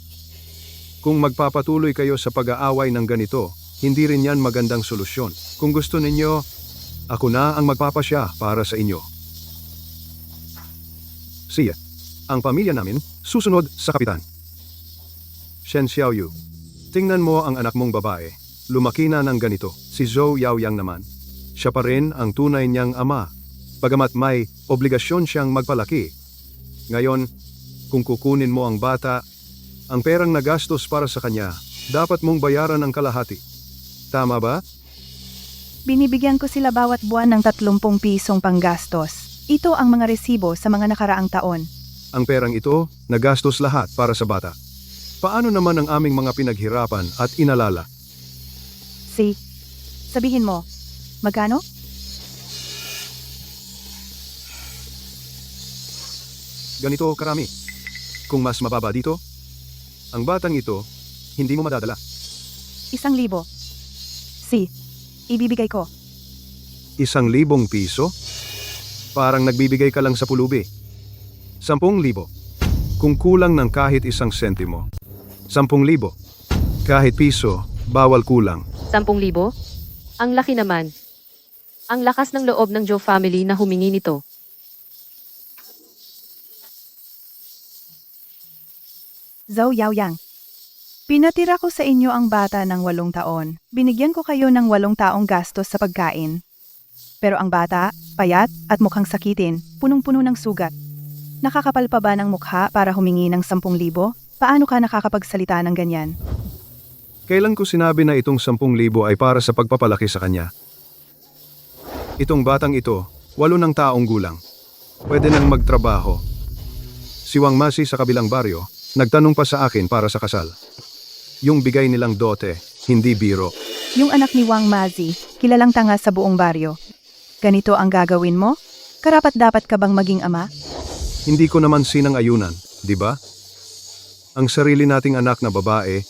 Kung magpapatuloy kayo sa pag-aaway ng ganito, hindi rin yan magandang solusyon. Kung gusto ninyo, ako na ang magpapasya para sa inyo. Siya, ang pamilya namin, susunod sa kapitan. Shen Xiaoyu, tingnan mo ang anak mong babae. Lumaki na ng ganito. Si Zhou Yaoyang naman. Siya pa rin ang tunay niyang ama. Bagamat may obligasyon siyang magpalaki. Ngayon, kung kukunin mo ang bata, ang perang nagastos para sa kanya, dapat mong bayaran ang kalahati. Tama ba? Binibigyan ko sila bawat buwan ng 30 pisong panggastos. Ito ang mga resibo sa mga nakaraang taon. Ang perang ito, nagastos lahat para sa bata. Paano naman ang aming mga pinaghirapan at inalala? Sabihin mo, magkano? Ganito karami. Kung mas mababa dito, ang batang ito, hindi mo madadala. 1,000. Ibibigay ko. 1,000 piso? Parang nagbibigay ka lang sa pulubi. 10,000. Kung kulang ng kahit 1 sentimo. 10,000. Kahit piso, bawal kulang. 10,000? Ang laki naman. Ang lakas ng loob ng Zhou family na humingi nito. Zhou Yaoyang. Pinatira ko sa inyo ang bata ng 8 taon. Binigyan ko kayo ng 8 taong gastos sa pagkain. Pero ang bata, payat at mukhang sakitin, punong-puno ng sugat. Nakakapal pa ba ng mukha para humingi ng 10,000? Paano ka nakakapagsalita ng ganyan? Kailan ko sinabi na itong 10,000 ay para sa pagpapalaki sa kanya? Itong batang ito, 8 ng taong gulang. Pwede nang magtrabaho. Si Wang Masi sa kabilang baryo, nagtanong pa sa akin para sa kasal. Yung bigay nilang dote, hindi biro. Yung anak ni Wang Mazi, kilalang tanga sa buong baryo. Ganito ang gagawin mo? Karapat-dapat ka bang maging ama? Hindi ko naman sinang-ayunan, di ba? Ang sarili nating anak na babae,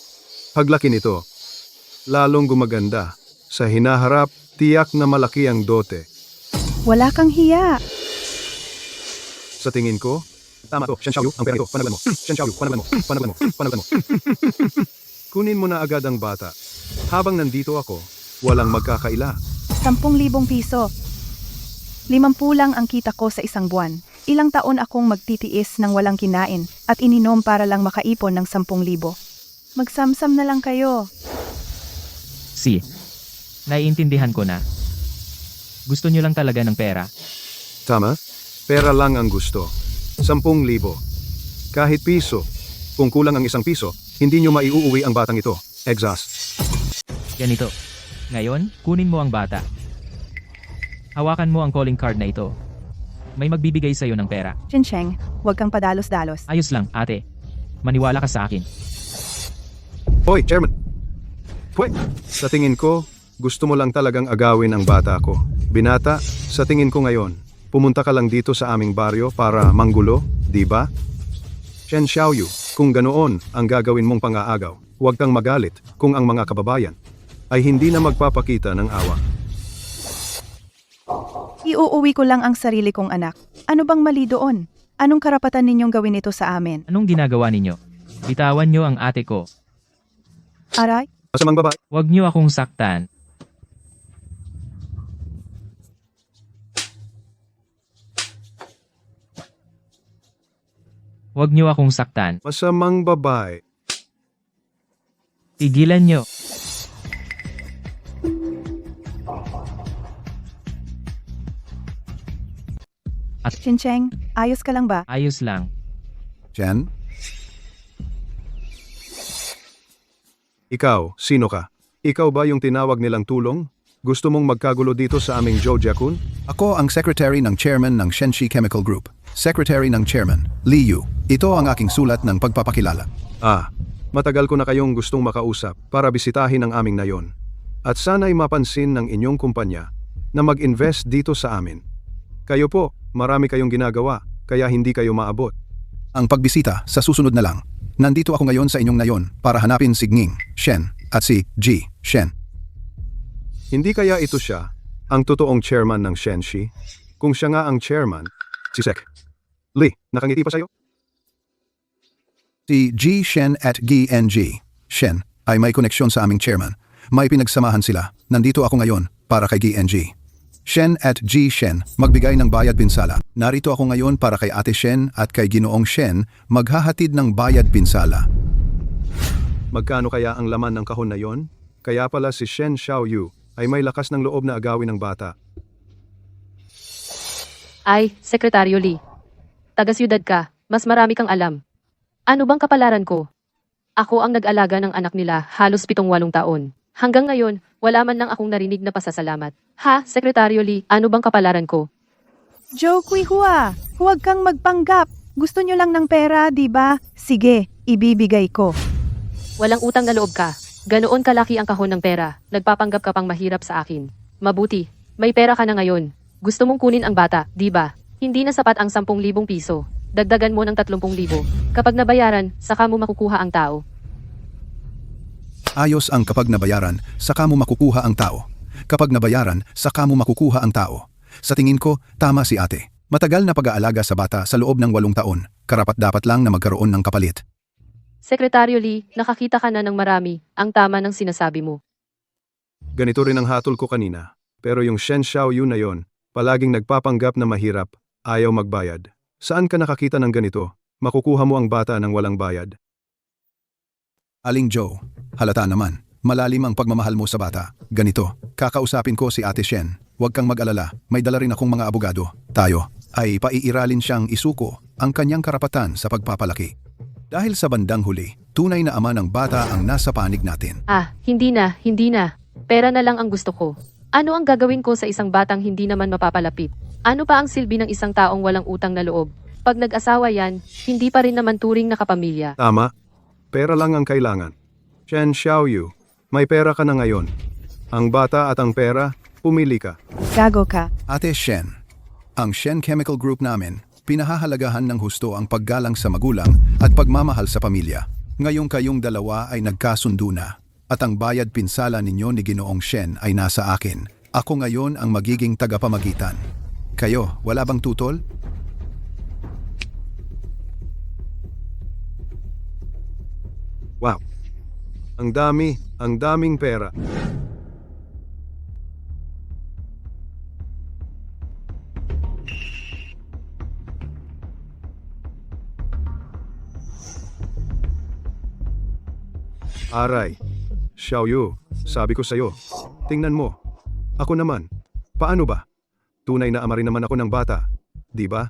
paglaki nito, lalong gumaganda. Sa hinaharap, tiyak na malaki ang dote. Wala kang hiya. Sa tingin ko, tama to, Shen Xiaoyu, ang pera ito, panagan mo. Shen Xiaoyu, panagan mo, panagan mo, panagan mo. Kunin mo na agad ang bata. Habang nandito ako, walang magkakaila. 10,000 piso. 50 lang ang kita ko sa isang buwan. Ilang taon akong magtitiis ng walang kinain at ininom para lang makaipon ng 10,000. Magsamsam na lang kayo. Naiintindihan ko na. Gusto nyo lang talaga ng pera. Tama? Pera lang ang gusto. 10,000. Kahit piso. Kung kulang ang 1 piso, hindi nyo maiuuwi ang batang ito. Exhaust. Ganito. Ngayon, kunin mo ang bata. Hawakan mo ang calling card na ito. May magbibigay sa'yo ng pera. Chincheng, huwag kang padalos-dalos. Ayos lang, ate. Maniwala ka sa akin. Hoy, Chairman! Pwede! Sa tingin ko, gusto mo lang talagang agawin ang bata ko. Binata, sa tingin ko ngayon, pumunta ka lang dito sa aming baryo para manggulo, di ba? Shen Xiaoyu, kung ganoon ang gagawin mong pang-aagaw, huwag kang magalit kung ang mga kababayan ay hindi na magpapakita ng awa. Iuuwi ko lang ang sarili kong anak. Ano bang mali doon? Anong karapatan ninyong gawin ito sa amin? Anong ginagawa ninyo? Bitawan nyo ang ate ko. Aray? Masamang babae. Huwag nyo akong saktan. Huwag nyo akong saktan. Masamang babae. Tigilan nyo. Chincheng, ayos ka lang ba? Ayos lang. Chen? Ikaw, sino ka? Ikaw ba yung tinawag nilang tulong? Gusto mong magkagulo dito sa aming Zhou-Jiakun? Ako ang secretary ng chairman ng Shenxi Chemical Group. Secretary ng chairman, Li Yu. Ito ang aking sulat ng pagpapakilala. Matagal ko na kayong gustong makausap para bisitahin ang aming nayon. At sana'y mapansin ng inyong kumpanya na mag-invest dito sa amin. Kayo po, marami kayong ginagawa, kaya hindi kayo maabot. Ang pagbisita sa susunod na lang. Nandito ako ngayon sa inyong nayon para hanapin si Nging Shen at si Ji Shen. Hindi kaya ito siya, ang totoong chairman ng Shenxi? Kung siya nga ang chairman, si Sek. Li, nakangiti pa sa'yo? Si Ji Shen at Gi NG. Shen, ay may koneksyon sa aming chairman. May pinagsamahan sila. Nandito ako ngayon para kay GNG. Shen at G. Shen, magbigay ng bayad pinsala. Narito ako ngayon para kay Ate Shen at kay Ginoong Shen, maghahatid ng bayad pinsala. Magkano kaya ang laman ng kahon na yon? Kaya pala si Shen Xiaoyu ay may lakas ng loob na agawin ng bata. Ay, Sekretaryo Lee. Taga-siyudad ka, mas marami kang alam. Ano bang kapalaran ko? Ako ang nag-alaga ng anak nila halos 7-8 taon. Hanggang ngayon, wala man lang akong narinig na pasasalamat. Ha, Sekretaryo Lee, ano bang kapalaran ko? Joe Kuihua, huwag kang magpanggap. Gusto nyo lang ng pera, di ba? Sige, ibibigay ko. Walang utang na loob ka. Ganoon kalaki ang kahon ng pera. Nagpapanggap ka pang mahirap sa akin. Mabuti, may pera ka na ngayon. Gusto mong kunin ang bata, di ba? Hindi na sapat ang 10,000 piso. Dagdagan mo ng 30,000. Kapag nabayaran, saka mo makukuha ang tao. Ayos ang kapag nabayaran, saka mo makukuha ang tao. Kapag nabayaran, saka mo makukuha ang tao. Sa tingin ko, tama si ate. Matagal na pag-aalaga sa bata sa loob ng 8 taon. Karapat-dapat lang na magkaroon ng kapalit. Sekretaryo Lee, nakakita ka na ng marami. Ang tama ng sinasabi mo. Ganito rin ang hatol ko kanina. Pero yung Shen Xiaoyu na yon, palaging nagpapanggap na mahirap, ayaw magbayad. Saan ka nakakita ng ganito? Makukuha mo ang bata ng walang bayad. Aling Joe, halata naman. Malalim ang pagmamahal mo sa bata. Ganito, kakausapin ko si Ate Shen. Huwag kang mag-alala, may dala rin akong mga abogado. Tayo ay paiiralin siyang isuko ang kanyang karapatan sa pagpapalaki. Dahil sa bandang huli, tunay na ama ng bata ang nasa panig natin. Ah, hindi na, hindi na. Pera na lang ang gusto ko. Ano ang gagawin ko sa isang batang hindi naman mapapalapit? Ano pa ang silbi ng isang taong walang utang na loob? Pag nag-asawa yan, hindi pa rin naman turing na kapamilya. Tama. Pera lang ang kailangan. Shen Xiaoyu, may pera ka na ngayon. Ang bata at ang pera, pumili ka. Gago ka. Ate Shen, ang Shen Chemical Group namin, pinahahalagahan ng husto ang paggalang sa magulang at pagmamahal sa pamilya. Ngayong kayong dalawa ay nagkasundo na at ang bayad pinsala ninyo ni Ginoong Shen ay nasa akin. Ako ngayon ang magiging tagapamagitan. Kayo, wala bang tutol? Wow. Ang daming pera. Aray, Xiaoyu, sabi ko sa'yo, tingnan mo. Ako naman, paano ba? Tunay na ama rin naman ako ng bata, di ba?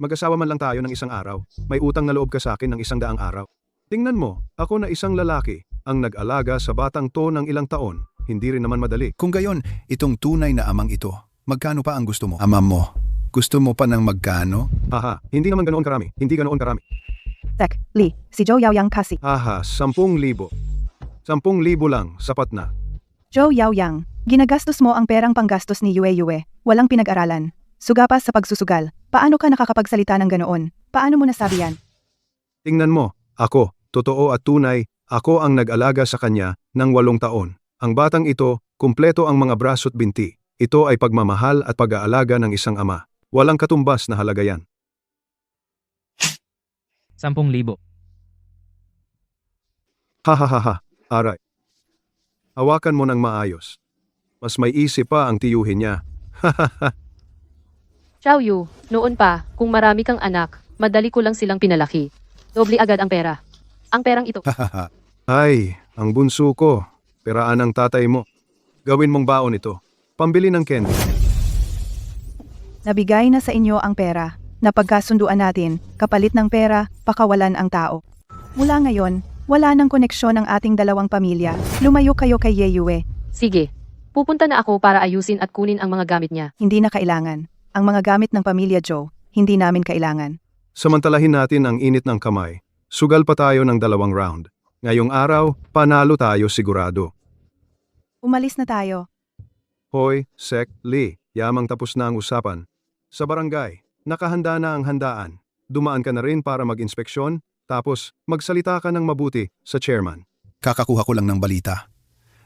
Mag-asawa man lang tayo ng isang araw, may utang na loob ka sa akin ng 100 araw. Tingnan mo, ako na isang lalaki, ang nag-alaga sa batang to ng ilang taon, hindi rin naman madali. Kung gayon, itong tunay na amang ito, magkano pa ang gusto mo? Ama mo, gusto mo pa ng magkano? Haha, hindi naman ganoon karami, hindi ganoon karami. Tek, Lee, si Joe Yaoyang kasi. Haha, 10,000. 10,000 lang, sapat na. Joe Yaoyang, ginagastos mo ang perang panggastos ni Yue. Walang pinag-aralan. Sugapas sa pagsusugal. Paano ka nakakapagsalita ng ganoon? Paano mo nasabi yan? Tingnan mo, ako, totoo at tunay, ako ang nag-alaga sa kanya ng 8 taon. Ang batang ito, kumpleto ang mga braso't binti. Ito ay pagmamahal at pag-aalaga ng isang ama. Walang katumbas na halaga yan. 10,000. Hahaha, aray. Hawakan mo ng maayos. Mas may isip pa ang tiyuhin niya. Hahaha. Xiaoyu, noon pa, kung marami kang anak, madali ko lang silang pinalaki. Doble agad ang pera. Ang perang ito. Hahaha. Ay, ang bunso ko. Peraan ng tatay mo. Gawin mong baon ito. Pambili ng candy. Nabigay na sa inyo ang pera. Napagkasunduan natin, kapalit ng pera, pakawalan ang tao. Mula ngayon, wala nang koneksyon ang ating dalawang pamilya. Lumayo kayo kay Yue. Sige. Pupunta na ako para ayusin at kunin ang mga gamit niya. Hindi na kailangan. Ang mga gamit ng pamilya Joe, hindi namin kailangan. Samantalahin natin ang init ng kamay. Sugal pa tayo ng 2 round. Ngayong araw, panalo tayo sigurado. Umalis na tayo. Hoy, Sek, Lee, yamang tapos na ang usapan. Sa barangay, nakahanda na ang handaan. Dumaan ka na rin para mag-inspeksyon, tapos magsalita ka ng mabuti sa chairman. Kakakuha ko lang ng balita.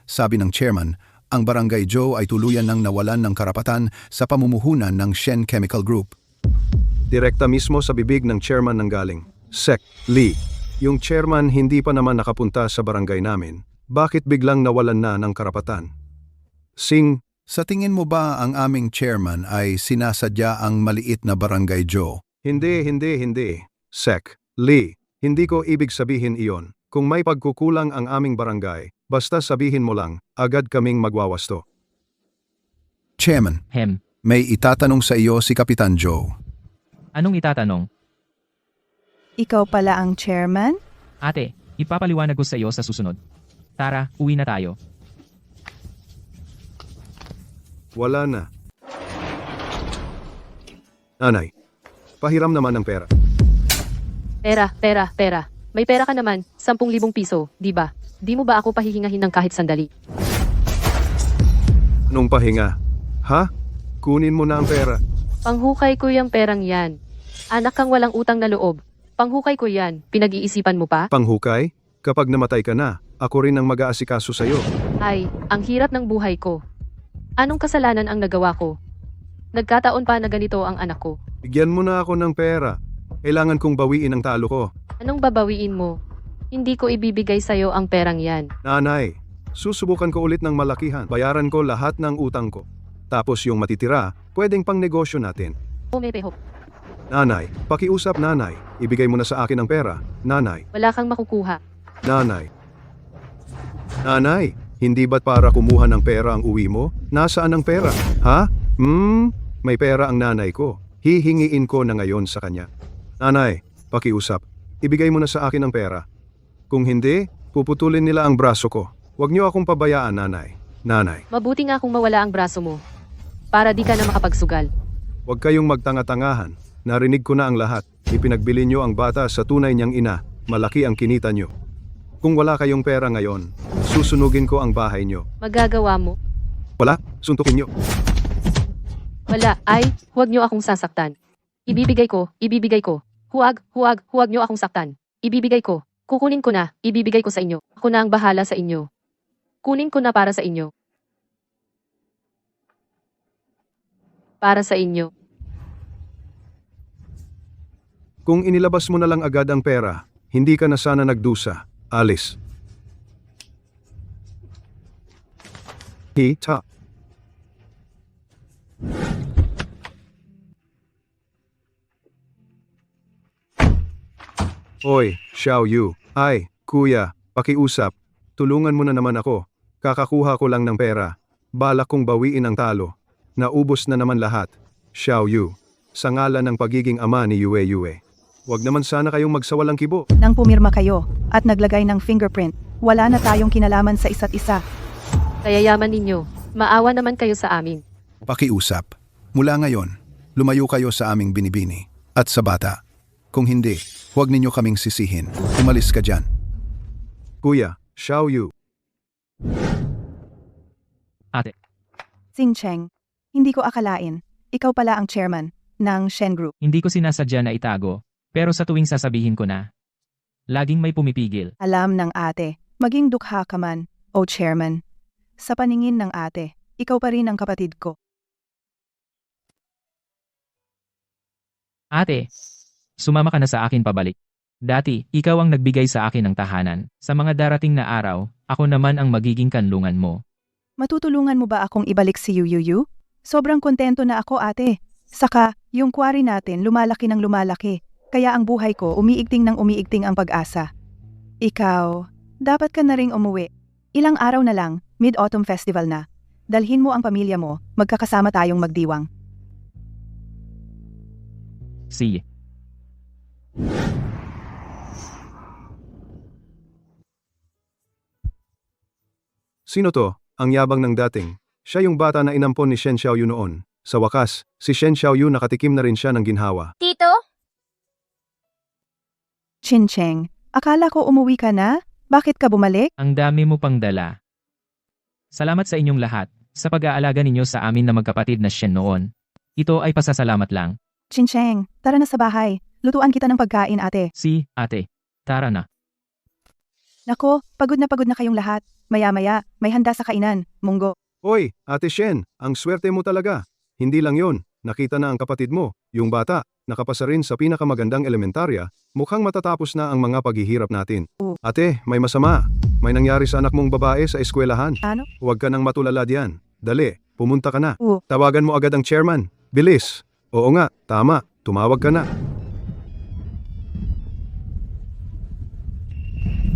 Sabi ng chairman, ang Barangay Joe ay tuluyan ng nawalan ng karapatan sa pamumuhunan ng Shen Chemical Group. Direkta mismo sa bibig ng chairman ng galing. Sek, Lee, Yung chairman hindi pa naman nakapunta sa barangay namin. Bakit biglang nawalan na ng karapatan? Sing, Sa tingin mo ba ang aming chairman ay sinasadya ang maliit na barangay Joe? hindi. Sek, Lee, hindi ko ibig sabihin iyon. Kung may pagkukulang ang aming barangay, basta sabihin mo lang, agad kaming magwawasto. Chairman, Hem, may itatanong sa iyo si Kapitan Joe. anong itatanong? Ikaw pala ang chairman? Ate, ipapaliwanag ko sa iyo sa susunod. Tara, uwi na tayo. Wala na. Nanay, pahiram naman ng pera. Pera. May pera ka naman, 10,000 piso, di ba? Di mo ba ako pahihingahin ng kahit sandali? Nung pahinga. Ha? Kunin mo na ang pera. Panghukay ko yung perang yan. Anak kang walang utang na loob. Panghukay ko yan, pinag-iisipan mo pa? Panghukay? Kapag namatay ka na, ako rin ang mag-aasikaso sa'yo. Ay, ang hirap ng buhay ko. Anong kasalanan ang nagawa ko? Nagkataon pa na ganito ang anak ko. Bigyan mo na ako ng pera. Kailangan kong bawiin ang talo ko. Anong babawiin mo? Hindi ko ibibigay sa'yo ang perang yan. Nanay, susubukan ko ulit ng malakihan. Bayaran ko lahat ng utang ko. Tapos yung matitira, pwedeng pang negosyo natin. Pumepeho. Nanay, pakiusap nanay. Ibigay mo na sa akin ang pera. Nanay, Wala kang makukuha. nanay. Nanay, hindi ba't para kumuha ng pera ang uwi mo? Nasaan ang pera? Ha? May pera ang nanay ko. Hihingiin ko na ngayon sa kanya. Nanay, pakiusap. Ibigay mo na sa akin ang pera. Kung hindi, puputulin nila ang braso ko. Huwag niyo akong pabayaan, nanay. Nanay, Mabuti nga kung mawala ang braso mo. Para di ka na makapagsugal. huwag kayong magtanga-tangahan. Narinig ko na ang lahat. Ipinagbili niyo ang bata sa tunay niyang ina. Malaki ang kinita niyo. Kung wala kayong pera ngayon, susunugin ko ang bahay niyo. Magagawa mo? Wala, suntukin niyo. Wala, ay, huwag niyo akong sasaktan. Ibibigay ko. Huwag niyo akong saktan. Ibibigay ko. Kukunin ko na, ibibigay ko sa inyo. Ako na ang bahala sa inyo. Kunin ko na para sa inyo. Para sa inyo. Kung inilabas mo na lang agad ang pera, hindi ka na sana nagdusa. Alis. Hita. Hoy, Xiao Yu. Ay, kuya, pakiusap. Tulungan mo na naman ako. Kakakuha ko lang ng pera. Balak kong bawiin ang talo. Naubos na naman lahat. Xiao Yu. Sa ngalan ng pagiging ama ni Yue Yue. Huwag naman sana kayong magsawalang kibo. Nang pumirma kayo at naglagay ng fingerprint, wala na tayong kinalaman sa isa't isa. Kaya yaman ninyo. Maawa naman kayo sa amin. Pakiusap. Mula ngayon, lumayo kayo sa aming binibini at sa bata. Kung hindi, huwag ninyo kaming sisihin. Umalis ka dyan. Kuya, Xiao Yu. Ate, Sing Cheng, hindi ko akalain. Ikaw pala ang chairman ng Shen Group. hindi ko sinasadya na itago, pero sa tuwing sasabihin ko na, laging may pumipigil. Alam ng ate, maging dukha ka man, o chairman. Sa paningin ng ate, ikaw pa rin ang kapatid ko. Ate, sumama ka na sa akin pabalik. Dati, ikaw ang nagbigay sa akin ng tahanan. Sa mga darating na araw, ako naman ang magiging kanlungan mo. Matutulungan mo ba akong ibalik si Yu? Sobrang kontento na ako ate. Saka, yung quarry natin lumalaki ng lumalaki. Kaya ang buhay ko umiigting ng umiigting ang pag-asa. Ikaw, dapat ka na ring umuwi. Ilang araw na lang, Mid-Autumn Festival na. Dalhin mo ang pamilya mo, magkakasama tayong magdiwang. Sige. Sino to? Ang yabang ng dating. Siya yung bata na inampon ni Shen Xiaoyu noon. Sa wakas, si Shen Xiaoyu nakatikim na rin siya ng ginhawa. Tito? Chin Cheng, akala ko umuwi ka na? Bakit ka bumalik? Ang dami mo pang dala. Salamat sa inyong lahat, sa pag-aalaga ninyo sa amin na magkapatid na Shen noon. Ito ay pasasalamat lang. Chin Cheng, tara na sa bahay. Lutuan kita ng pagkain ate. Si, ate. Tara na. Nako, pagod na kayong lahat. Maya-maya, may handa sa kainan, munggo. Hoy, Ate Shen, ang swerte mo talaga. Hindi lang yon, nakita na ang kapatid mo, yung bata, nakapasa rin sa pinakamagandang elementarya, mukhang matatapos na ang mga paghihirap natin. Ate, may masama. May nangyari sa anak mong babae sa eskwelahan. Ano? Huwag ka nang matulala diyan. Dali, pumunta ka na. Oo. Tawagan mo agad ang chairman. Bilis. Oo nga, tama. Tumawag ka na.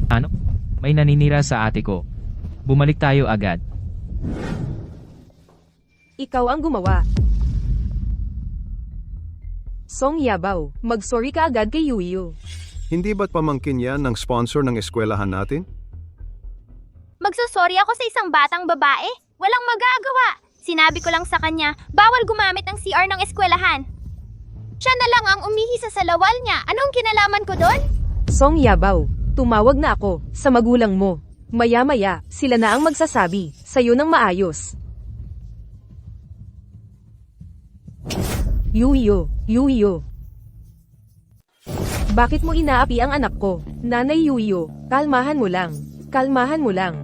Ano? May naninira sa ate ko. Bumalik tayo agad. Ikaw ang gumawa. Song Yabaw, mag-sorry ka agad kay Yuyu. Hindi ba't pamangkin yan ng sponsor ng eskwelahan natin? Magsusorry ako sa isang batang babae. Walang magagawa. Sinabi ko lang sa kanya, bawal gumamit ng CR ng eskwelahan. Siya na lang ang umihi sa salawal niya. Anong kinalaman ko doon? Song Yabaw, tumawag na ako sa magulang mo. Maya-maya, sila na ang magsasabi sa'yo ng maayos. Yuyo. Bakit mo inaapi ang anak ko? Nanay Yuyo, kalmahan mo lang. Kalmahan mo lang.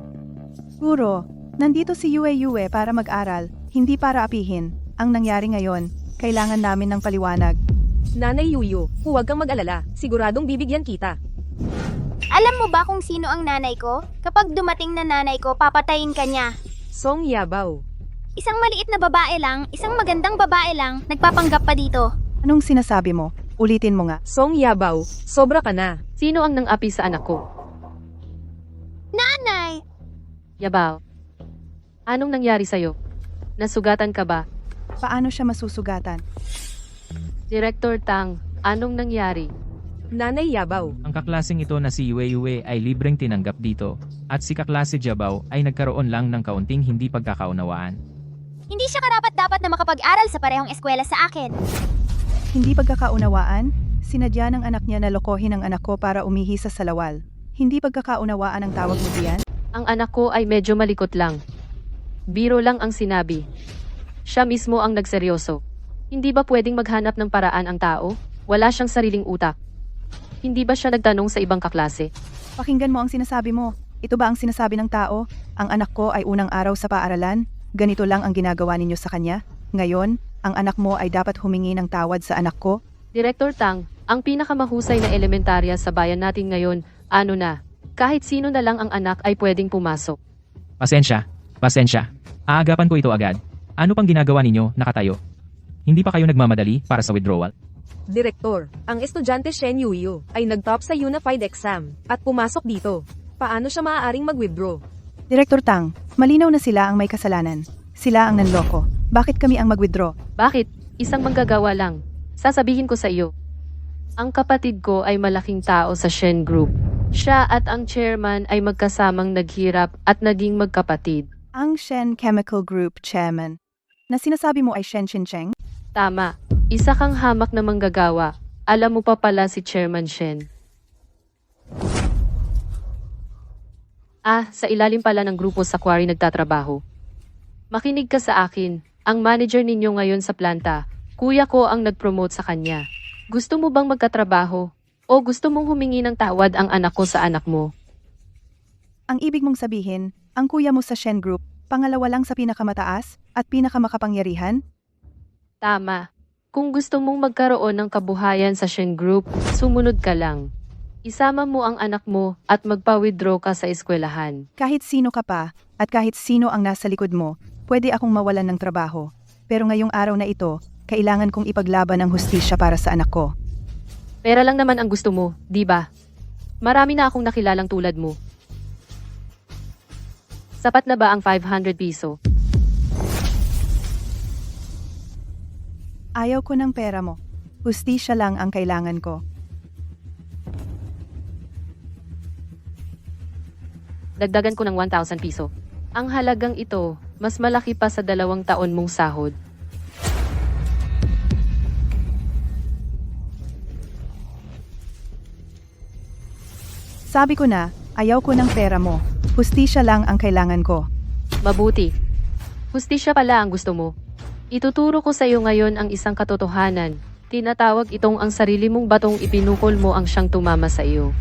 Guro, nandito si Yue para mag-aral, hindi para apihin. Ang nangyari ngayon, kailangan namin ng paliwanag. Nanay Yuyo, huwag kang mag-alala. Siguradong bibigyan kita. Alam mo ba kung sino ang nanay ko? Kapag dumating na nanay ko, papatayin ka niya. Song Yabaw. Isang maliit na babae lang, isang magandang babae lang, nagpapanggap pa dito. Anong sinasabi mo? Ulitin mo nga. Song Yabaw, sobra ka na. Sino ang nang-api sa anak ko? Nanay! Yabaw. Anong nangyari sa'yo? Nasugatan ka ba? Paano siya masusugatan? Director Tang, anong nangyari? Nanay Yabaw. Ang kaklaseng ito na si Yue ay libreng tinanggap dito, at si kaklase Jabaw ay nagkaroon lang ng kaunting hindi pagkakaunawaan. Hindi siya karapat-dapat na makapag-aral sa parehong eskwela sa akin. Hindi pagkakaunawaan? Sinadya ng anak niya na lokohin ang anak ko para umihi sa salawal. Hindi pagkakaunawaan ang tawag mo diyan? Ang anak ko ay medyo malikot lang. Biro lang ang sinabi. Siya mismo ang nagseryoso. Hindi ba pwedeng maghanap ng paraan ang tao? Wala siyang sariling utak. Hindi ba siya nagtanong sa ibang kaklase? Pakinggan mo ang sinasabi mo. Ito ba ang sinasabi ng tao? Ang anak ko ay unang araw sa paaralan? Ganito lang ang ginagawa ninyo sa kanya? Ngayon, ang anak mo ay dapat humingi ng tawad sa anak ko? Director Tang, ang pinakamahusay na elementarya sa bayan natin ngayon, ano na, kahit sino na lang ang anak ay pwedeng pumasok. Pasensya. Aagapan ko ito agad. Ano pang ginagawa ninyo, nakatayo? Hindi pa kayo nagmamadali para sa withdrawal? Direktor, ang estudyante Shen Yuyu ay nag-top sa unified exam at pumasok dito. Paano siya maaaring mag-withdraw? Director Tang, malinaw na sila ang may kasalanan. Sila ang nanloko. Bakit kami ang mag-withdraw? Bakit? Isang manggagawa lang. Sasabihin ko sa iyo. Ang kapatid ko ay malaking tao sa Shen Group. Siya at ang chairman ay magkasamang naghirap at naging magkapatid. Ang Shen Chemical Group Chairman. Na sinasabi mo ay Shen Chincheng? Tama. Isa kang hamak na manggagawa. Alam mo pa pala si Chairman Shen. Sa ilalim pala ng grupo sa quarry nagtatrabaho. Makinig ka sa akin. Ang manager ninyo ngayon sa planta, kuya ko ang nag-promote sa kanya. Gusto mo bang magkatrabaho? O gusto mong humingi ng tawad ang anak ko sa anak mo? Ang ibig mong sabihin, ang kuya mo sa Shen Group, pangalawa lang sa pinakamataas at pinakamakapangyarihan? Tama. Kung gusto mong magkaroon ng kabuhayan sa Shen Group, sumunod ka lang. Isama mo ang anak mo at magpa-withdraw ka sa eskwelahan. Kahit sino ka pa, at kahit sino ang nasa likod mo, pwede akong mawalan ng trabaho. Pero ngayong araw na ito, kailangan kong ipaglaban ang hustisya para sa anak ko. Pera lang naman ang gusto mo, di ba? Marami na akong nakilalang tulad mo. Sapat na ba ang 500 piso? Ayaw ko ng pera mo. Hustisya lang ang kailangan ko. Dagdagan ko ng 1,000 piso. Ang halagang ito, mas malaki pa sa 2 taon mong sahod. Sabi ko na, ayaw ko ng pera mo. Hustisya lang ang kailangan ko. Mabuti. Hustisya pala ang gusto mo. Ituturo ko sa iyo ngayon ang isang katotohanan. Tinatawag itong ang sarili mong batong ipinukol mo ang siyang tumama sa iyo.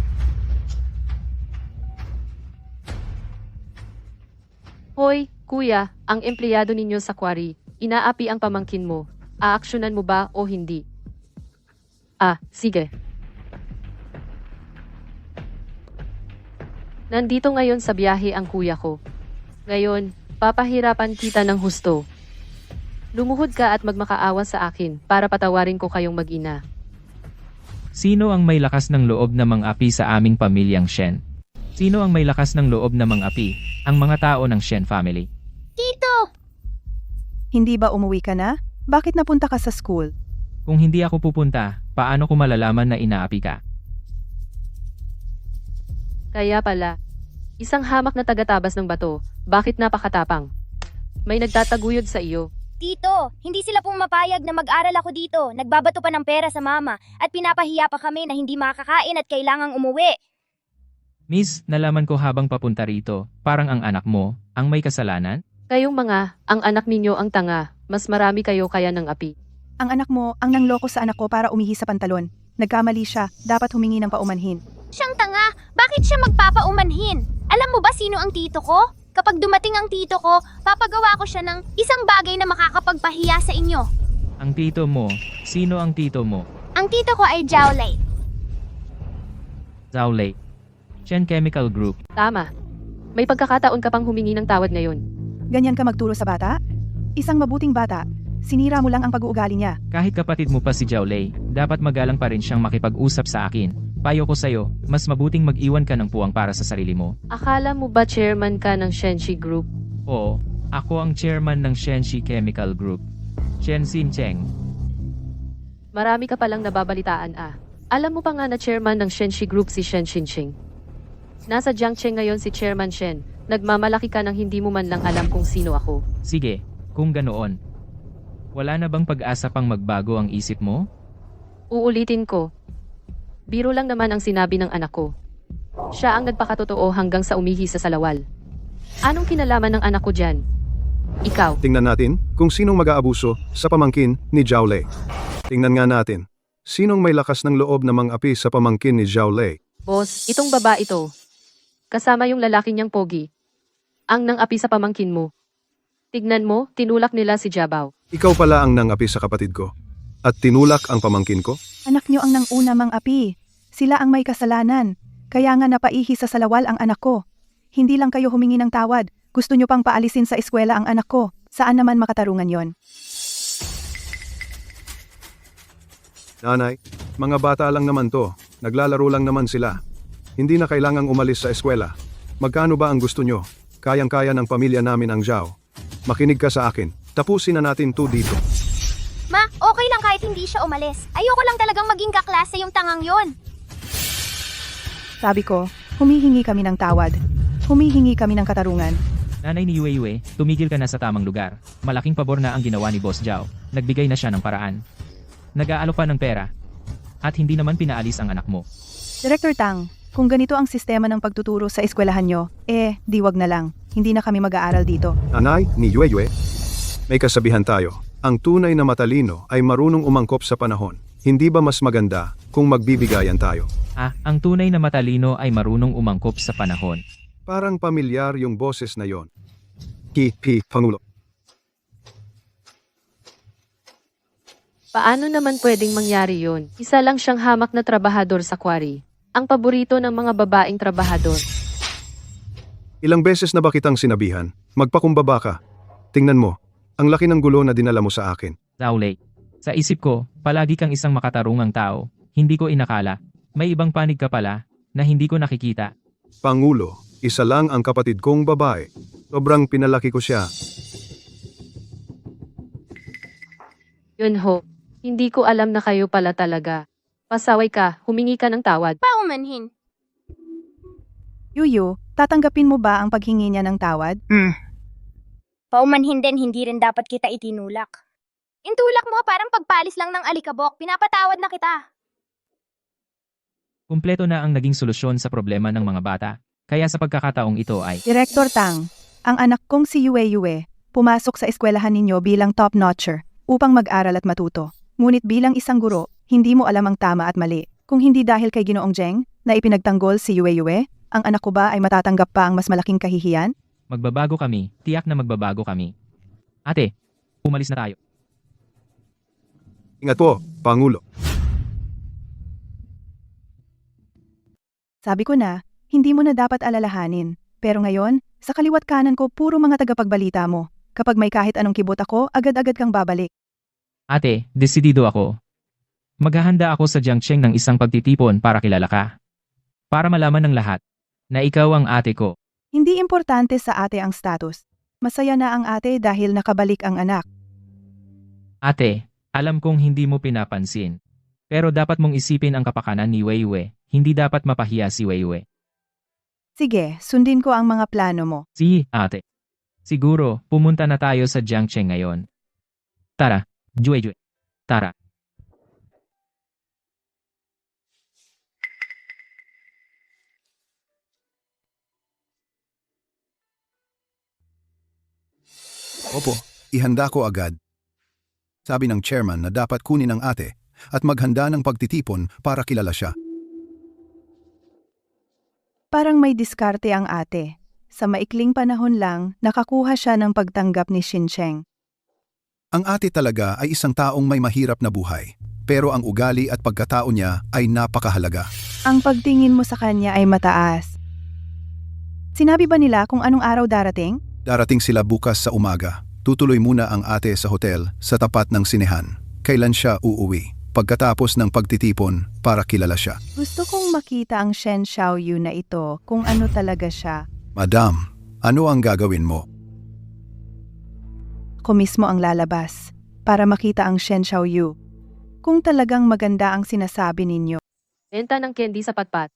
Hoy, kuya, ang empleyado ninyo sa quarry, inaapi ang pamangkin mo. Aaksyonan mo ba o hindi? Ah, sige. Nandito ngayon sa biyahe ang kuya ko. Ngayon, papahirapan kita ng husto. Lumuhod ka at magmakaawa sa akin para patawarin ko kayong mag-ina. Sino ang may lakas ng loob na mang-api sa aming pamilyang Shen? Sino ang may lakas ng loob na mang-api? Ang mga tao ng Shen family. Tito! Hindi ba umuwi ka na? Bakit napunta ka sa school? Kung hindi ako pupunta, paano ko malalaman na inaapi ka? Kaya pala, isang hamak na tagatabas ng bato, bakit napakatapang? May nagtataguyod sa iyo. Tito, hindi sila pumapayag na mag-aral ako dito. Nagbabato pa ng pera sa mama at pinapahiya pa kami na hindi makakain at kailangang umuwi. Miss, nalaman ko habang papunta rito, parang ang anak mo, ang may kasalanan? Kayong mga, ang anak ninyo ang tanga, mas marami kayo kaya ng api. Ang anak mo ang nangloko sa anak ko para umihi sa pantalon. Nagkamali siya, dapat humingi ng paumanhin. Siyang tanga, bakit siya magpapaumanhin? Alam mo ba sino ang tito ko? Kapag dumating ang tito ko, papagawa ko siya ng isang bagay na makakapagpahiya sa inyo. Ang tito mo, sino ang tito mo? Ang tito ko ay Jowley. Zaulay. Shen Chemical Group. Tama. May pagkakataon ka pang humingi ng tawad ngayon. Ganyan ka magturo sa bata? Isang mabuting bata. Sinira mo lang ang pag-uugali niya. Kahit kapatid mo pa si Zaulay, dapat magalang pa rin siyang makipag-usap sa akin. Payo ko sa'yo, mas mabuting mag-iwan ka ng puwang para sa sarili mo. Akala mo ba chairman ka ng Shenshi Group? Oo, ako ang chairman ng Shenshi Chemical Group. Shen Xincheng. Marami ka palang nababalitaan ah. Alam mo pa nga na chairman ng Shenshi Group si Shen Xinqing. Nasa Jiangcheng ngayon si Chairman Shen. Nagmamalaki ka nang hindi mo man lang alam kung sino ako. Sige, kung ganoon. Wala na bang pag-asa pang magbago ang isip mo? Uulitin ko. Biro lang naman ang sinabi ng anak ko. Siya ang nagpakatotoo hanggang sa umihi sa salawal. Anong kinalaman ng anak ko dyan? Ikaw. Tingnan natin kung sinong mag-aabuso sa pamangkin ni Jowley. Tingnan nga natin. Sinong may lakas ng loob na mang-api sa pamangkin ni Jowley? Boss, itong baba ito. Kasama yung lalaki niyang pogi. Ang nang-api sa pamangkin mo. Tignan mo, tinulak nila si Jabao. Ikaw pala ang nang-api sa kapatid ko. At tinulak ang pamangkin ko? Anak niyo ang nanguna mang api. Sila ang may kasalanan. Kaya nga napaihi sa salawal ang anak ko. Hindi lang kayo humingi ng tawad. Gusto niyo pang paalisin sa eskwela ang anak ko. Saan naman makatarungan yon? Nanay, mga bata lang naman to. Naglalaro lang naman sila. Hindi na kailangang umalis sa eskwela. Magkano ba ang gusto nyo? Kayang-kaya ng pamilya namin ang Zhao. Makinig ka sa akin. Tapusin na natin to dito. Ma, okay lang kahit hindi siya umalis. Ayoko lang talagang maging kaklase yung tangang yon. Sabi ko, humihingi kami ng tawad. Humihingi kami ng katarungan. Nanay ni Yue, tumigil ka na sa tamang lugar. Malaking pabor na ang ginawa ni Boss Zhao. Nagbigay na siya ng paraan. Nag-aalo pa ng pera. At hindi naman pinaalis ang anak mo. Director Tang, kung ganito ang sistema ng pagtuturo sa eskwelahan nyo, di wag na lang. Hindi na kami mag-aaral dito. Nanay ni Yue, may kasabihan tayo. Ang tunay na matalino ay marunong umangkop sa panahon. Hindi ba mas maganda kung magbibigayan tayo? Ang tunay na matalino ay marunong umangkop sa panahon. Parang pamilyar yung boses na yon. Pangulo. Paano naman pwedeng mangyari yon? Isa lang siyang hamak na trabahador sa quarry. Ang paborito ng mga babaeng trabahador. Ilang beses na ba kitang sinabihan? Magpakumbaba ka. Tingnan mo, ang laki ng gulo na dinala mo sa akin. Zaulay. Sa isip ko, palagi kang isang makatarungang tao. Hindi ko inakala. May ibang panig ka pala, na hindi ko nakikita. Pangulo, isa lang ang kapatid kong babae. Sobrang pinalaki ko siya. Yun ho. Hindi ko alam na kayo pala talaga. Pasaway ka, humingi ka ng tawad. Paumanhin. Yuyu, tatanggapin mo ba ang paghingi niya ng tawad? Paumanhin din, hindi rin dapat kita itinulak. Intulak mo parang pagpalis lang ng alikabok. Pinapatawad na kita. Kumpleto na ang naging solusyon sa problema ng mga bata. Kaya sa pagkakataong ito ay, Director Tang, ang anak kong si Yue, pumasok sa eskwelahan ninyo bilang top-notcher upang mag-aral at matuto. Ngunit bilang isang guro, hindi mo alam ang tama at mali. Kung hindi dahil kay Ginoong Zheng na ipinagtanggol si Yue, ang anak ko ba ay matatanggap pa ang mas malaking kahihiyan? magbabago kami, tiyak na magbabago kami. Ate, umalis na tayo. Ingat po, Pangulo. Sabi ko na, hindi mo na dapat alalahanin. Pero ngayon, sa kaliwat kanan ko puro mga tagapagbalita mo. Kapag may kahit anong kibot ako, agad-agad kang babalik. Ate, desidido ako. Maghahanda ako sa Jiangcheng ng isang pagtitipon para kilala ka. Para malaman ng lahat na ikaw ang ate ko. Hindi importante sa ate ang status. Masaya na ang ate dahil nakabalik ang anak. Ate, alam kong hindi mo pinapansin. Pero dapat mong isipin ang kapakanan ni Weiwei. Hindi dapat mapahiya si Weiwei. Sige, sundin ko ang mga plano mo. Si, ate. Siguro, pumunta na tayo sa Jiangcheng ngayon. Tara, Jue. Tara. Opo, ihanda ko agad. Sabi ng chairman na dapat kunin ang ate at maghanda ng pagtitipon para kilala siya. Parang may diskarte ang ate. Sa maikling panahon lang, nakakuha siya ng pagtanggap ni Xincheng. Ang ate talaga ay isang taong may mahirap na buhay, pero ang ugali at pagkatao niya ay napakahalaga. Ang pagtingin mo sa kanya ay mataas. Sinabi ba nila kung anong araw darating? Darating sila bukas sa umaga. Tutuloy muna ang ate sa hotel sa tapat ng sinehan. Kailan siya uuwi? Pagkatapos ng pagtitipon para kilala siya. Gusto kong makita ang Shen Xiaoyu na ito kung ano talaga siya. Madam, ano ang gagawin mo? Ako mismo ang lalabas para makita ang Shen Xiaoyu. Kung talagang maganda ang sinasabi ninyo. Benta ng candy sa patpat.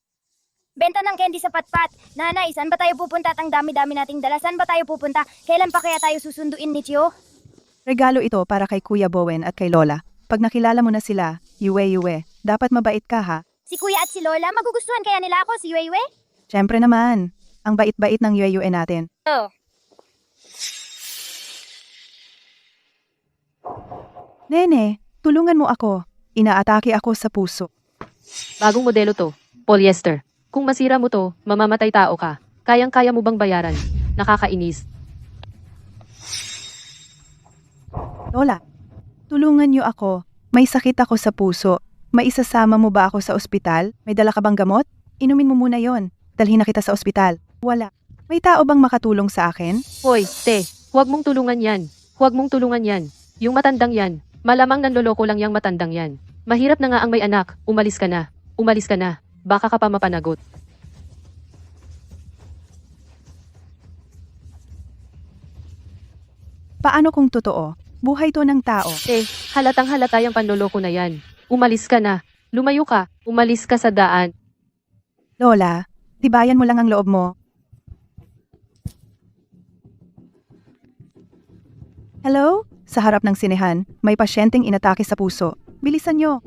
Benta ng candy sa patpat. Nanay, saan ba tayo pupunta at ang dami-dami nating dala? Saan ba tayo pupunta? Kailan pa kaya tayo susunduin ni Tio? Regalo ito para kay Kuya Bowen at kay Lola. Pag nakilala mo na sila, Yue, dapat mabait ka ha. Si Kuya at si Lola, magugustuhan kaya nila ako, si Yue? Siyempre naman, ang bait-bait ng Yue natin. Oh. Nene, tulungan mo ako. Inaatake ako sa puso. Bagong modelo to. Polyester. Kung masira mo to, mamamatay tao ka. Kayang-kaya mo bang bayaran? Nakakainis. Lola, tulungan niyo ako. May sakit ako sa puso. Maisasama mo ba ako sa ospital? May dala ka bang gamot? Inumin mo muna yon. Dalhin na kita sa ospital. Wala. May tao bang makatulong sa akin? Hoy, te, huwag mong tulungan yan. Huwag mong tulungan yan. Yung matandang yan. Malamang nanloloko lang yang matandang yan. Mahirap na nga ang may anak. Umalis ka na. Umalis ka na. Baka ka pa mapanagot. Paano kung totoo? Buhay to ng tao. Halatang halata yung panloloko na yan. Umalis ka na. Lumayo ka. Umalis ka sa daan. Lola, tibayan mo lang ang loob mo. Hello? Sa harap ng sinehan, may pasyenteng inatake sa puso. Bilisan nyo.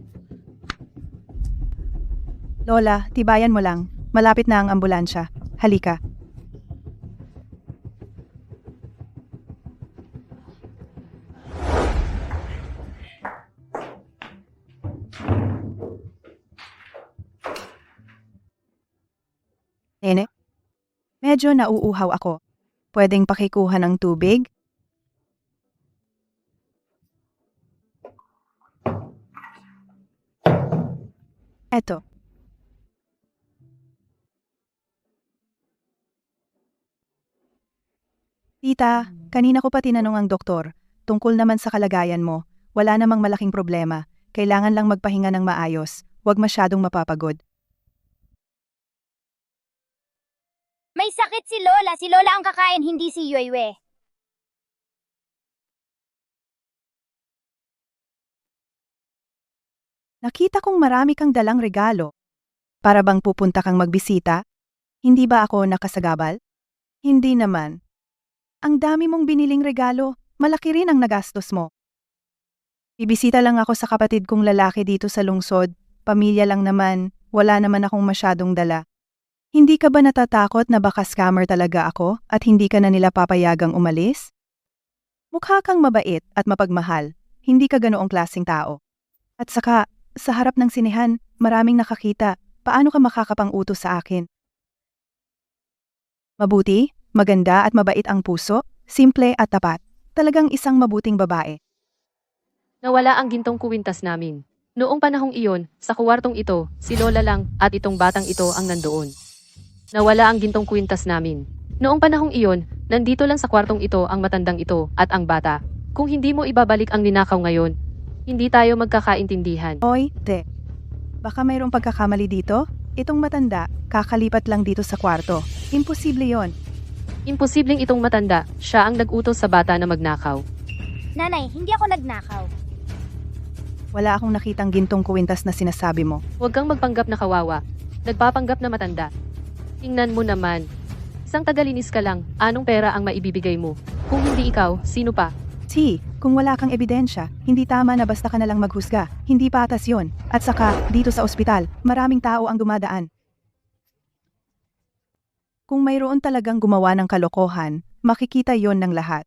Lola, tibayan mo lang. Malapit na ang ambulansya. Halika. Nene, medyo nauuhaw ako. Pwedeng pakikuha ng tubig? Eto. Tita, kanina ko pa tinanong ang doktor. Tungkol naman sa kalagayan mo, wala namang malaking problema. Kailangan lang magpahinga ng maayos. Huwag masyadong mapapagod. May sakit si Lola. Si Lola ang kakain, hindi si Yue. Nakita kong marami kang dalang regalo. Para bang pupunta kang magbisita? Hindi ba ako nakasagabal? Hindi naman. Ang dami mong biniling regalo, malaki rin ang nagastos mo. Bibisita lang ako sa kapatid kong lalaki dito sa lungsod, pamilya lang naman, wala naman akong masyadong dala. Hindi ka ba natatakot na baka scammer talaga ako at hindi ka na nila papayagang umalis? Mukha kang mabait at mapagmahal, hindi ka ganoong klaseng tao. At saka, sa harap ng sinehan, maraming nakakita, paano ka makakapang-utos sa akin? Mabuti, maganda at mabait ang puso, simple at tapat. Talagang isang mabuting babae. Nawala ang gintong kuwintas namin. Noong panahong iyon, sa kuwartong ito, si Lola lang at itong batang ito ang nandoon. Nawala ang gintong kuwintas namin. Noong panahong iyon, nandito lang sa kwartong ito ang matandang ito at ang bata. Kung hindi mo ibabalik ang ninakaw ngayon, hindi tayo magkakaintindihan. Oy, te. Baka mayroong pagkakamali dito? Itong matanda, kakalipat lang dito sa kwarto. Imposible yon. Imposibleng itong matanda, siya ang nag-utos sa bata na magnakaw. Nanay, hindi ako nagnakaw. Wala akong nakitang gintong kuwintas na sinasabi mo. Huwag kang magpanggap na kawawa. Nagpapanggap na matanda. Tingnan mo naman. Isang tagalinis ka lang, anong pera ang maibibigay mo? Kung hindi ikaw, sino pa? Kung wala kang ebidensya, hindi tama na basta ka na lang maghusga. Hindi patas yon. At saka, dito sa ospital, maraming tao ang dumadaan. Kung mayroon talagang gumawa ng kalokohan, makikita yon ng lahat.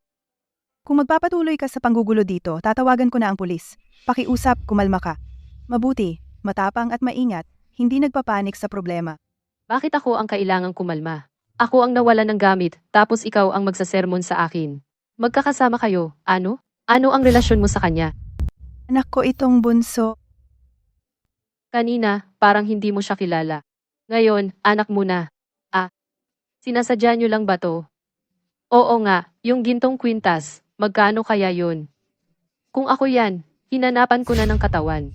Kung magpapatuloy ka sa panggugulo dito, tatawagan ko na ang pulis. Pakiusap, kumalma ka. Mabuti, matapang at maingat, hindi nagpapanik sa problema. Bakit ako ang kailangang kumalma? Ako ang nawalan ng gamit, tapos ikaw ang magsasermon sa akin. Magkakasama kayo, ano? Ano ang relasyon mo sa kanya? Anak ko itong bunso. Kanina, parang hindi mo siya kilala. Ngayon, anak mo na. Sinasadya niyo lang ba to? Oo nga, yung gintong kwintas, magkano kaya yun? Kung ako yan, hinanapan ko na ng katawan.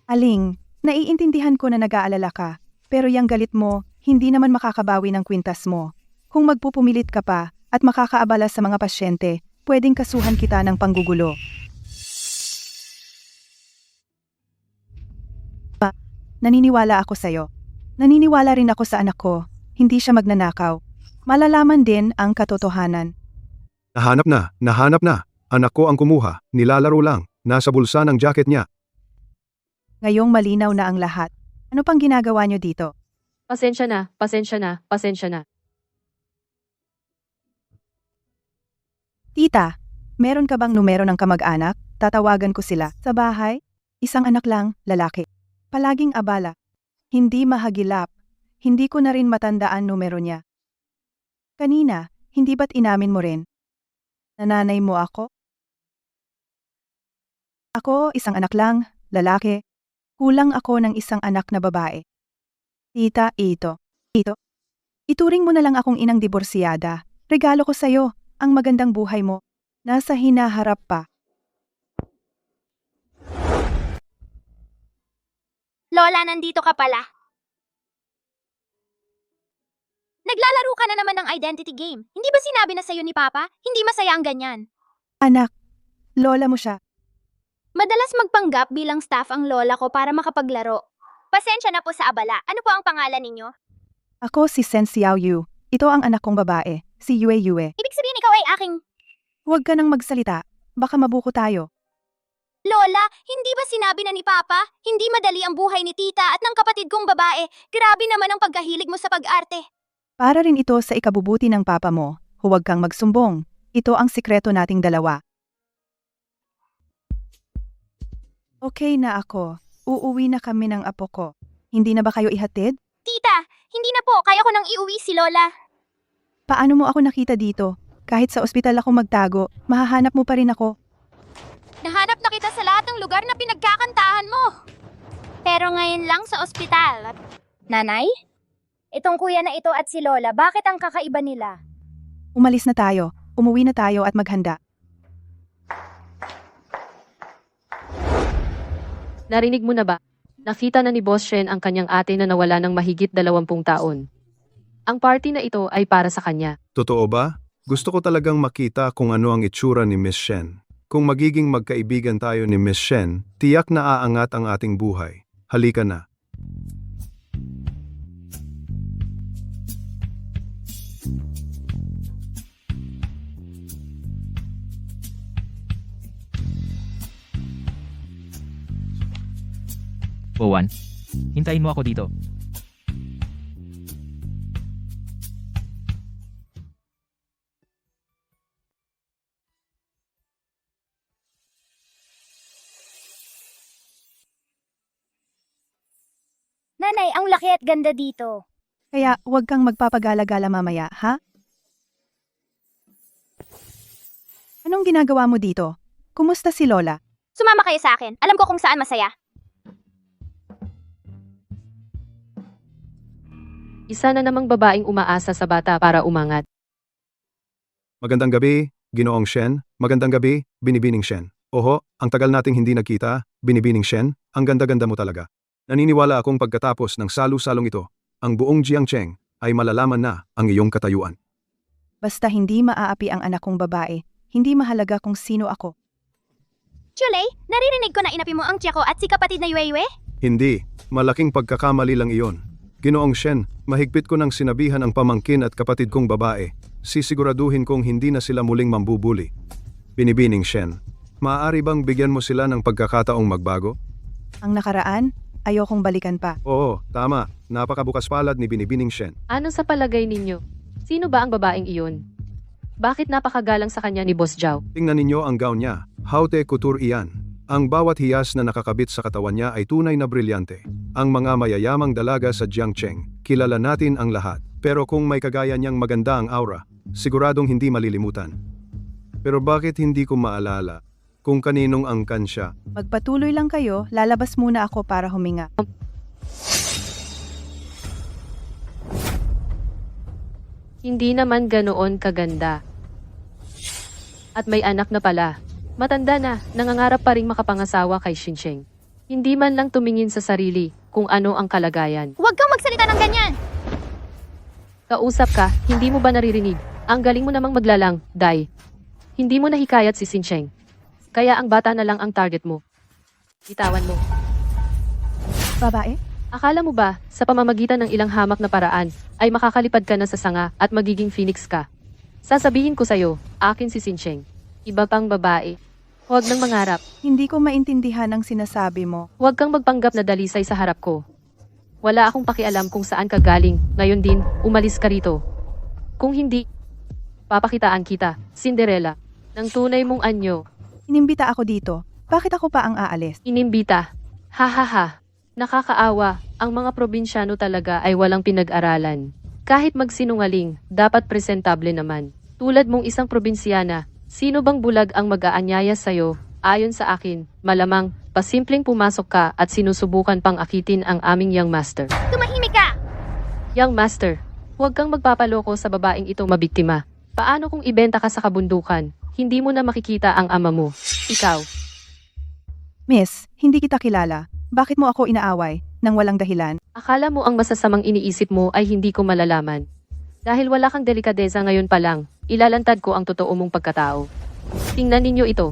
Aling, naiintindihan ko na nag-aalala ka, pero yung galit mo, hindi naman makakabawi ng kwintas mo. Kung magpupumilit ka pa, at makakaabala sa mga pasyente, pwedeng kasuhan kita ng panggugulo. Naniniwala ako sa'yo. Naniniwala rin ako sa anak ko. Hindi siya magnanakaw. Malalaman din ang katotohanan. Nahanap na. Anak ko ang kumuha, nilalaro lang, nasa bulsa ng jacket niya. Ngayong malinaw na ang lahat. Ano pang ginagawa niyo dito? Pasensya na, pasensya na, pasensya na. Tita, meron ka bang numero ng kamag-anak? Tatawagan ko sila. Sa bahay? Isang anak lang, lalaki. Palaging abala. Hindi mahagilap. Hindi ko na rin matandaan numero niya. Kanina, hindi ba't inamin mo rin? Nananay mo ako? Ako, isang anak lang, lalaki. Kulang ako ng isang anak na babae. Tita, ito. Ituring mo na lang akong inang diborsiyada. Regalo ko sa'yo, ang magandang buhay mo. Nasa hinaharap pa. Lola, nandito ka pala. Naglalaro ka na naman ng identity game. Hindi ba sinabi na sa'yo ni Papa? Hindi masaya ang ganyan. Anak, lola mo siya. Madalas magpanggap bilang staff ang lola ko para makapaglaro. Pasensya na po sa abala. Ano po ang pangalan ninyo? Ako si Sen Xiao Yu. Ito ang anak kong babae, si Yue Yue. Ibig sabihin ikaw ay aking... Huwag ka nang magsalita. Baka mabuko tayo. Lola, hindi ba sinabi na ni Papa? Hindi madali ang buhay ni Tita at ng kapatid kong babae. Grabe naman ang pagkahilig mo sa pag-arte. Para rin ito sa ikabubuti ng papa mo. Huwag kang magsumbong. Ito ang sikreto nating dalawa. Okay na ako. Uuwi na kami ng apo ko. Hindi na ba kayo ihatid? Tita, hindi na po. Kaya ko nang iuwi si Lola. Paano mo ako nakita dito? Kahit sa ospital ako magtago, mahahanap mo pa rin ako. Nahanap na kita sa lahat ng lugar na pinagkakantahan mo. Pero ngayon lang sa ospital. Nanay? Itong kuya na ito at si Lola, bakit ang kakaiba nila? Umalis na tayo. Umuwi na tayo at maghanda. Narinig mo na ba? Nakita na ni Boss Shen ang kanyang ate na nawala ng mahigit 20 taon. Ang party na ito ay para sa kanya. Totoo ba? Gusto ko talagang makita kung ano ang itsura ni Miss Shen. Kung magiging magkaibigan tayo ni Miss Shen, tiyak na aangat ang ating buhay. Halika na. Bowan, hintayin mo ako dito. Nanay, ang laki at ganda dito. Kaya huwag kang magpapagala-gala mamaya, ha? Anong ginagawa mo dito? Kumusta si Lola? Sumama kayo sa akin. Alam ko kung saan masaya. Isa na namang babaeng umaasa sa bata para umangat. Magandang gabi, Ginoong Shen. Magandang gabi, Binibining Shen. Oho, ang tagal nating hindi nagkita, Binibining Shen, ang ganda-ganda mo talaga. Naniniwala akong pagkatapos ng salu-salong ito, ang buong Jiangcheng ay malalaman na ang iyong katayuan. Basta hindi maaapi ang anak kong babae, hindi mahalaga kung sino ako. Chulay, naririnig ko na inapi mo ang tiya ko at si kapatid na Yueyue? Hindi, malaking pagkakamali lang iyon. Ginoong Shen, mahigpit ko nang sinabihan ang pamangkin at kapatid kong babae. Sisiguraduhin kong hindi na sila muling mambubuli. Binibining Shen, maaari bang bigyan mo sila ng pagkakataong magbago? Ang nakaraan, ayokong balikan pa. Oo, tama. Napakabukas palad ni Binibining Shen. Ano sa palagay ninyo? Sino ba ang babaeng iyon? Bakit napakagalang sa kanya ni Boss Zhao? Tingnan ninyo ang gown niya. Haute couture iyan. Ang bawat hiyas na nakakabit sa katawan niya ay tunay na brilyante. Ang mga mayayamang dalaga sa Jiangcheng, kilala natin ang lahat. Pero kung may kagaya niyang maganda ang aura, siguradong hindi malilimutan. Pero bakit hindi ko maalala kung kaninong angkan siya? Magpatuloy lang kayo, lalabas muna ako para huminga. Hindi naman ganoon kaganda. At may anak na pala. Matanda na, nangangarap pa ring makapangasawa kay Xincheng. Hindi man lang tumingin sa sarili kung ano ang kalagayan. Huwag kang magsalita ng ganyan! Kausap ka, hindi mo ba naririnig? Ang galing mo namang maglalang, Dai. Hindi mo nahikayat si Xincheng. Kaya ang bata na lang ang target mo. Bitawan mo. Babae? Akala mo ba, sa pamamagitan ng ilang hamak na paraan, ay makakalipad ka na sa sanga at magiging phoenix ka? Sasabihin ko sa'yo, akin si Xincheng. Iba pang babae. Huwag nang mangarap. Hindi ko maintindihan ang sinasabi mo. Huwag kang magpanggap na dalisay sa harap ko. Wala akong pakialam kung saan ka galing. Ngayon din, umalis ka rito. Kung hindi, papakitaan kita, Cinderella, ng tunay mong anyo. Inimbita ako dito. Bakit ako pa ang aalis? Inimbita. Ha ha ha. Nakakaawa, ang mga probinsyano talaga ay walang pinag-aralan. Kahit magsinungaling, dapat presentable naman. Tulad mong isang probinsyana, sino bang bulag ang mag-aanyaya sa'yo? Ayon sa akin, malamang, pasimpleng pumasok ka at sinusubukan pang akitin ang aming young master. Tumahimik ka! Young master, huwag kang magpapaloko sa babaeng ito mabiktima. Paano kung ibenta ka sa kabundukan? Hindi mo na makikita ang ama mo. Ikaw. Miss, hindi kita kilala. Bakit mo ako inaaway nang walang dahilan? Akala mo ang masasamang iniisip mo ay hindi ko malalaman. Dahil wala kang delikadeza ngayon pa lang, ilalantad ko ang totoo mong pagkatao. Tingnan ninyo ito.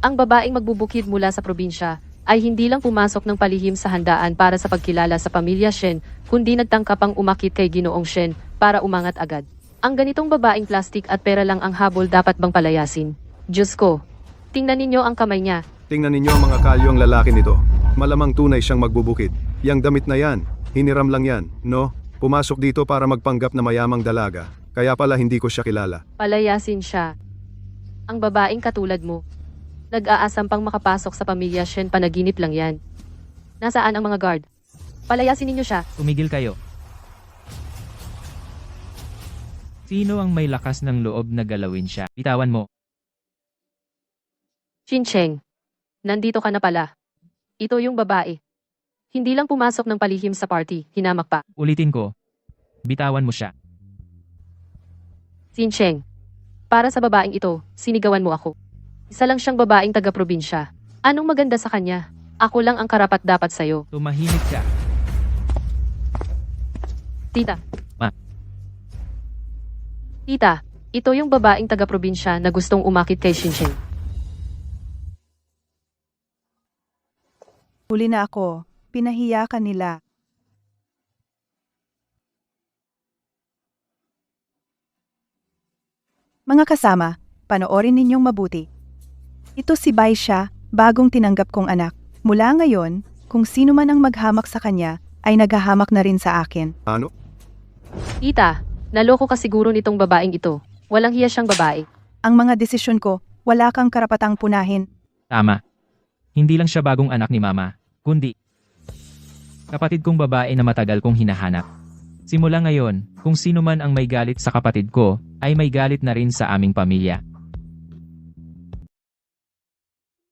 Ang babaeng magbubukid mula sa probinsya ay hindi lang pumasok ng palihim sa handaan para sa pagkilala sa pamilya Shen, kundi nagtangka pang umakit kay Ginoong Shen para umangat agad. Ang ganitong babaeng plastik at pera lang ang habol dapat bang palayasin? Diyos ko. Tingnan ninyo ang kamay niya. Tingnan ninyo ang mga kalyong lalaki nito. Malamang tunay siyang magbubukid. Yang damit na yan, hiniram lang yan, no? Pumasok dito para magpanggap na mayamang dalaga. Kaya pala hindi ko siya kilala. Palayasin siya. Ang babaeng katulad mo. Nag-aasam pang makapasok sa pamilya Shen, panaginip lang yan. Nasaan ang mga guard? Palayasin ninyo siya. Tumigil kayo. Sino ang may lakas ng loob na galawin siya? Bitawan mo. Xincheng. Nandito ka na pala. Ito yung babae. Hindi lang pumasok ng palihim sa party, hinamak pa. Ulitin ko. Bitawan mo siya. Xincheng. Para sa babaeng ito, sinigawan mo ako. Isa lang siyang babaeng taga-probinsya. Anong maganda sa kanya? Ako lang ang karapat-dapat sa'yo. Tumahimik ka. Tita. Ma. Tita, ito yung babaeng taga-probinsya na gustong umakit kay Xincheng. Huli na ako. Pinahiya ka nila. Mga kasama, panoorin ninyong mabuti. Ito si Baisha, bagong tinanggap kong anak. Mula ngayon, kung sino man ang maghamak sa kanya, ay naghahamak na rin sa akin. Ano? Tita, naloko ka siguro nitong babaeng ito. Walang hiya siyang babae. Ang mga desisyon ko, wala kang karapatang punahin. Tama. Hindi lang siya bagong anak ni Mama, kundi kapatid kong babae na matagal kong hinahanap. Simula ngayon, kung sino man ang may galit sa kapatid ko, ay may galit na rin sa aming pamilya.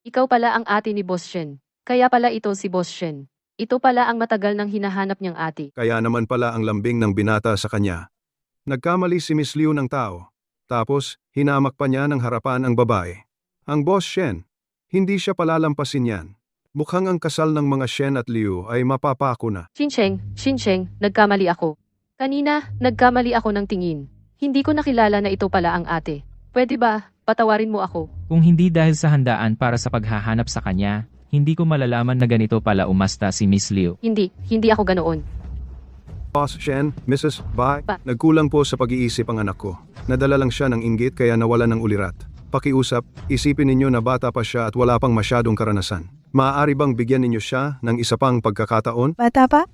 Ikaw pala ang ate ni Boss Shen. Kaya pala ito si Boss Shen. Ito pala ang matagal nang hinahanap niyang ate. Kaya naman pala ang lambing ng binata sa kanya. Nagkamali si Miss Liu ng tao. Tapos, hinamak pa niya ng harapan ang babae. Ang Boss Shen, hindi siya palalampasin yan. Mukhang ang kasal ng mga Shen at Liu ay mapapako na. Shincheng, nagkamali ako. Kanina, nagkamali ako ng tingin. Hindi ko nakilala na ito pala ang ate. Pwede ba, patawarin mo ako? Kung hindi dahil sa handaan para sa paghahanap sa kanya, hindi ko malalaman na ganito pala umasta si Miss Liu. Hindi ako ganoon. Boss Shen, Mrs. Bai, Pa. nagkulang po sa pag-iisip ang anak ko. Nadala lang siya ng inggit kaya nawala ng ulirat. Pakiusap, isipin ninyo na bata pa siya at wala pang masyadong karanasan. Maaari bang bigyan ninyo siya ng isa pang pagkakataon? Bata pa?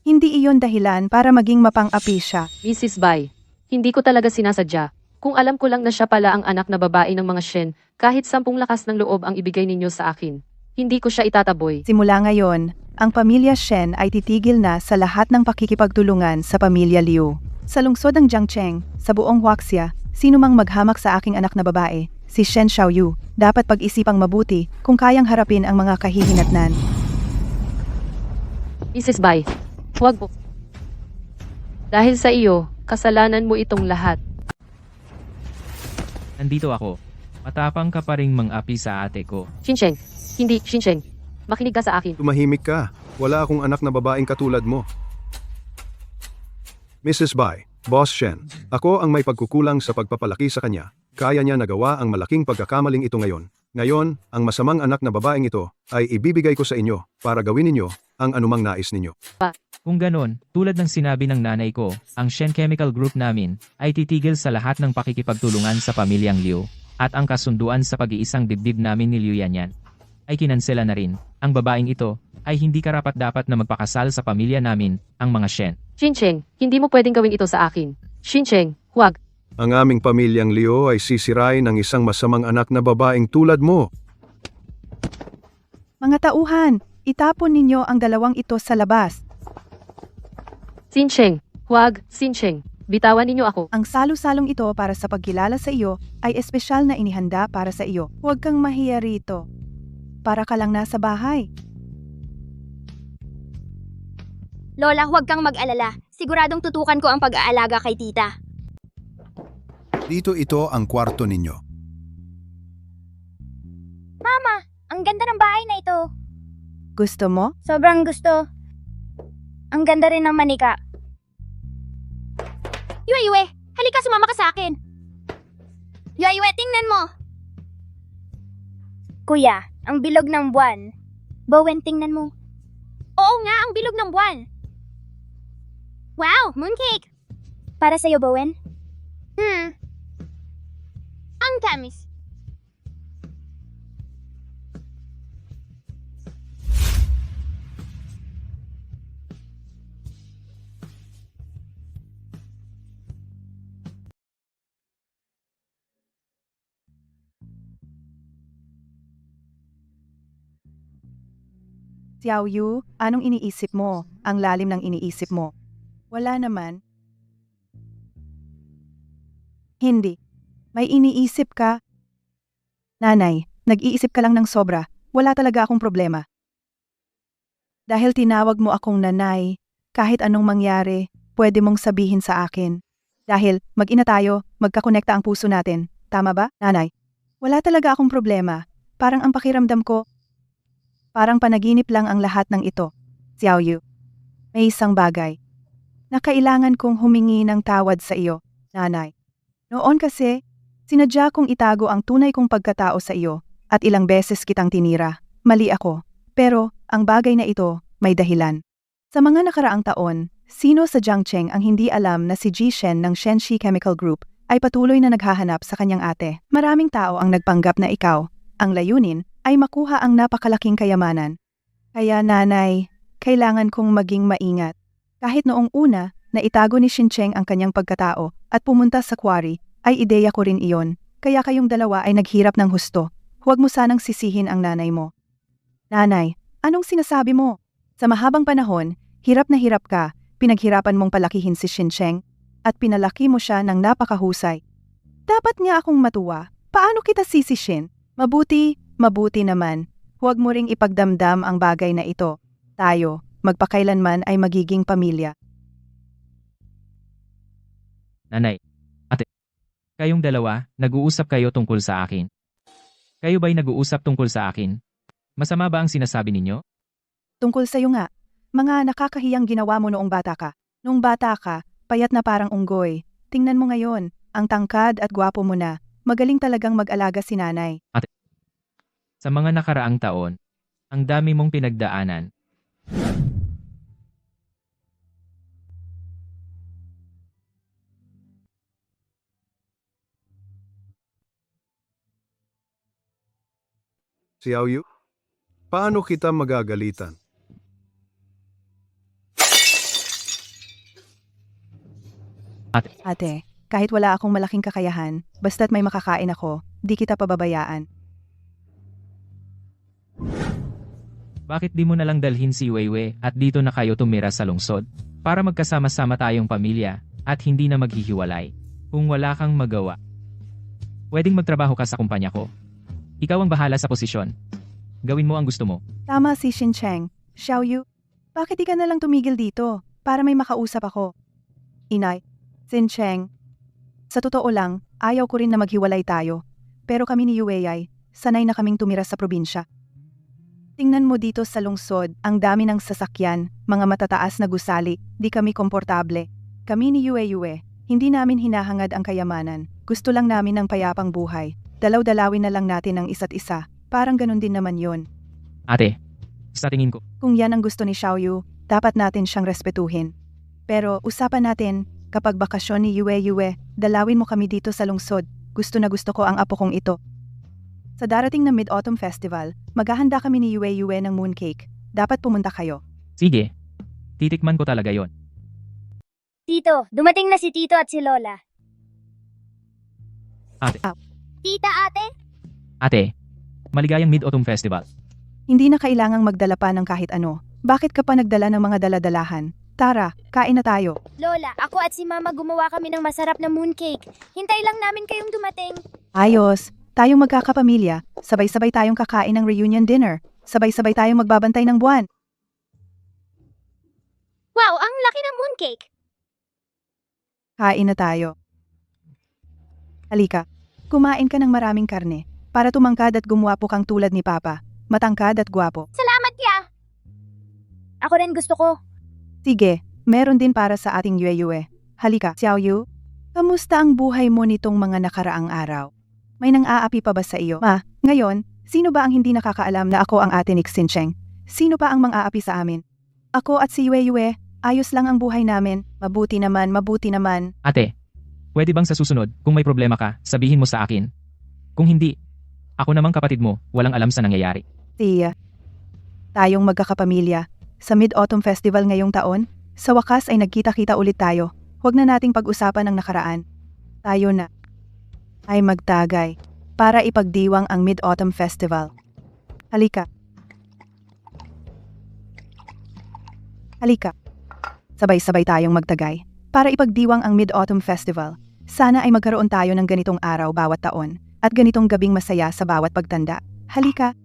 Hindi iyon dahilan para maging mapang-api siya. Mrs. Bai, hindi ko talaga sinasadya. Kung alam ko lang na siya pala ang anak na babae ng mga Shen, kahit 10 lakas ng loob ang ibigay ninyo sa akin, hindi ko siya itataboy. Simula ngayon, ang pamilya Shen ay titigil na sa lahat ng pakikipagtulungan sa pamilya Liu. Sa lungsod ng Jiangcheng, sa buong Huaxia, sino mang maghamak sa aking anak na babae, si Shen Xiaoyu, dapat pag-isipang mabuti kung kayang harapin ang mga kahihinatnan. Mrs. Bai, huwag po. Dahil sa iyo, kasalanan mo itong lahat. Nandito ako. Matapang ka pa ring mang-api sa ate ko. Shincheng, hindi, Shincheng. Makinig ka sa akin. Tumahimik ka. Wala akong anak na babaeng katulad mo. Mrs. Bai, Boss Shen, ako ang may pagkukulang sa pagpapalaki sa kanya. Kaya niya nagawa ang malaking pagkakamaling ito ngayon. Ngayon, ang masamang anak na babaeng ito ay ibibigay ko sa inyo para gawin ninyo ang anumang nais ninyo. Kung ganon, tulad ng sinabi ng nanay ko, ang Shen Chemical Group namin ay titigil sa lahat ng pakikipagtulungan sa pamilyang Liu, at ang kasunduan sa pag-iisang dibdib namin ni Liu Yanyan ay kinansela na rin. Ang babaeng ito ay hindi karapat-dapat na magpakasal sa pamilya namin, ang mga Shen. Shincheng, hindi mo pwedeng gawin ito sa akin. Shincheng, huwag. Ang aming pamilyang Liu ay sisirain ng isang masamang anak na babaeng tulad mo. Mga tauhan, itapon ninyo ang dalawang ito sa labas. Shincheng, huwag, Shincheng. Bitawan ninyo ako. Ang salo-salong ito para sa pagkilala sa iyo ay espesyal na inihanda para sa iyo. Huwag kang mahiya rito. Para ka lang nasa bahay. Lola, huwag kang mag-alala. Siguradong tutukan ko ang pag-aalaga kay tita. Dito ito ang kwarto ninyo. Mama, ang ganda ng bahay na ito. Gusto mo? Sobrang gusto. Ang ganda rin ng manika. Yue, halika sumama ka sa akin. Yue, tingnan mo. Kuya, ang bilog ng buwan. Bowen, tingnan mo. Oo nga, ang bilog ng buwan. Wow, mooncake. Para sa'yo, Bowen. Ang tamis. Xiaoyu, anong iniisip mo? Ang lalim ng iniisip mo. Wala naman. Hindi. May iniisip ka? Nanay, nag-iisip ka lang ng sobra. Wala talaga akong problema. Dahil tinawag mo akong nanay, kahit anong mangyari, pwede mong sabihin sa akin. Dahil mag-ina tayo, magkakonekta ang puso natin. Tama ba, nanay? Wala talaga akong problema. Parang ang pakiramdam ko, parang panaginip lang ang lahat ng ito. Xiaoyu, may isang bagay na kailangan kong humingi ng tawad sa iyo, nanay. Noon kasi, sinadya kong itago ang tunay kong pagkatao sa iyo at ilang beses kitang tinira. Mali ako. Pero, ang bagay na ito, may dahilan. Sa mga nakaraang taon, sino sa Jiangcheng ang hindi alam na si Ji Shen ng Shenxi Chemical Group ay patuloy na naghahanap sa kanyang ate? Maraming tao ang nagpanggap na ikaw, ang layunin, ay makuha ang napakalaking kayamanan. Kaya nanay, kailangan kong maging maingat. Kahit noong una, na itago ni Shincheng ang kanyang pagkatao at pumunta sa quarry, ay ideya ko rin iyon. Kaya kayong dalawa ay naghirap ng husto. Huwag mo sanang sisihin ang nanay mo. Nanay, anong sinasabi mo? Sa mahabang panahon, hirap na hirap ka, pinaghirapan mong palakihin si Shincheng, at pinalaki mo siya ng napakahusay. Dapat nga akong matuwa. Paano kita sisishin? Mabuti, Mabuti naman. Huwag mo ring ipagdamdam ang bagay na ito. Tayo, magpakailanman ay magiging pamilya. Nanay. Ate. Kayong dalawa, nag-uusap kayo tungkol sa akin. Kayo ba'y nag-uusap tungkol sa akin? Masama ba ang sinasabi ninyo? Tungkol sa'yo nga, mga nakakahiyang ginawa mo noong bata ka. Noong bata ka, payat na parang unggoy. Tingnan mo ngayon, ang tangkad at gwapo mo na. Magaling talagang mag-alaga si nanay. Sa mga nakaraang taon, ang dami mong pinagdaanan. Xiao Yu? Paano kita magagalitan? Ate, kahit wala akong malaking kakayahan, basta't may makakain ako, di kita pababayaan. Bakit di mo nalang dalhin si Weiwei at dito na kayo tumira sa lungsod? Para magkasama-sama tayong pamilya at hindi na maghihiwalay. Kung wala kang magawa, pwedeng magtrabaho ka sa kumpanya ko. Ikaw ang bahala sa posisyon. Gawin mo ang gusto mo. Tama si Xincheng. Xiao Yu, bakit di ka nalang tumigil dito, para may makausap ako? Inay, Xincheng, sa totoo lang, ayaw ko rin na maghiwalay tayo. Pero kami ni Yuei, sanay na kaming tumira sa probinsya. Tingnan mo dito sa lungsod, ang dami ng sasakyan, mga matataas na gusali, di kami komportable. Kami ni Yue, hindi namin hinahangad ang kayamanan. Gusto lang namin ng payapang buhay. Dalaw-dalawin na lang natin ang isa't isa. Parang ganun din naman yon. Ate, sa tingin ko, Kung yan ang gusto ni Xiao Yu, dapat natin siyang respetuhin. Pero usapan natin, kapag bakasyon ni Yue, dalawin mo kami dito sa lungsod. Gusto na gusto ko ang apo kong ito. Sa darating na Mid-Autumn Festival, maghahanda kami ni Yue ng mooncake. Dapat pumunta kayo. sige. Titikman ko talaga yon. Tito, dumating na si Tito at si Lola. Ate. Tita, ate? Ate, maligayang Mid-Autumn Festival. Hindi na kailangang magdala pa ng kahit ano. Bakit ka pa nagdala ng mga daladalahan? Tara, kain na tayo. Lola, ako at si Mama gumawa kami ng masarap na mooncake. Hintay lang namin kayong dumating. Ayos, tayong magkakapamilya, sabay-sabay tayong kakain ng reunion dinner, sabay-sabay tayong magbabantay ng buwan. Wow, ang laki ng mooncake! Kain na tayo. Halika, kumain ka ng maraming karne, para tumangkad at gumwapo kang tulad ni Papa, matangkad at gwapo. Salamat ya! Ako rin gusto ko. Sige, meron din para sa ating Yue. Halika, Xiao Yu, kamusta ang buhay mo nitong mga nakaraang araw? May nang-aapi pa ba sa iyo? Ma, ngayon, sino ba ang hindi nakakaalam na ako ang ate ni Xincheng? Sino pa ang mang-aapi sa amin? Ako at si Yue, ayos lang ang buhay namin. Mabuti naman, mabuti naman. Ate, pwede bang sa susunod, kung may problema ka, sabihin mo sa akin? Kung hindi, ako namang kapatid mo, walang alam sa nangyayari. Tia, tayong magkakapamilya. Sa Mid-Autumn Festival ngayong taon, sa wakas ay nagkita-kita ulit tayo. Huwag na nating pag-usapan ang nakaraan. Tayo na ay magtagay para ipagdiwang ang Mid-Autumn Festival. Halika. Halika. Sabay-sabay tayong magtagay para ipagdiwang ang Mid-Autumn Festival. Sana ay magkaroon tayo ng ganitong araw bawat taon at ganitong gabing masaya sa bawat pagtanda. Halika.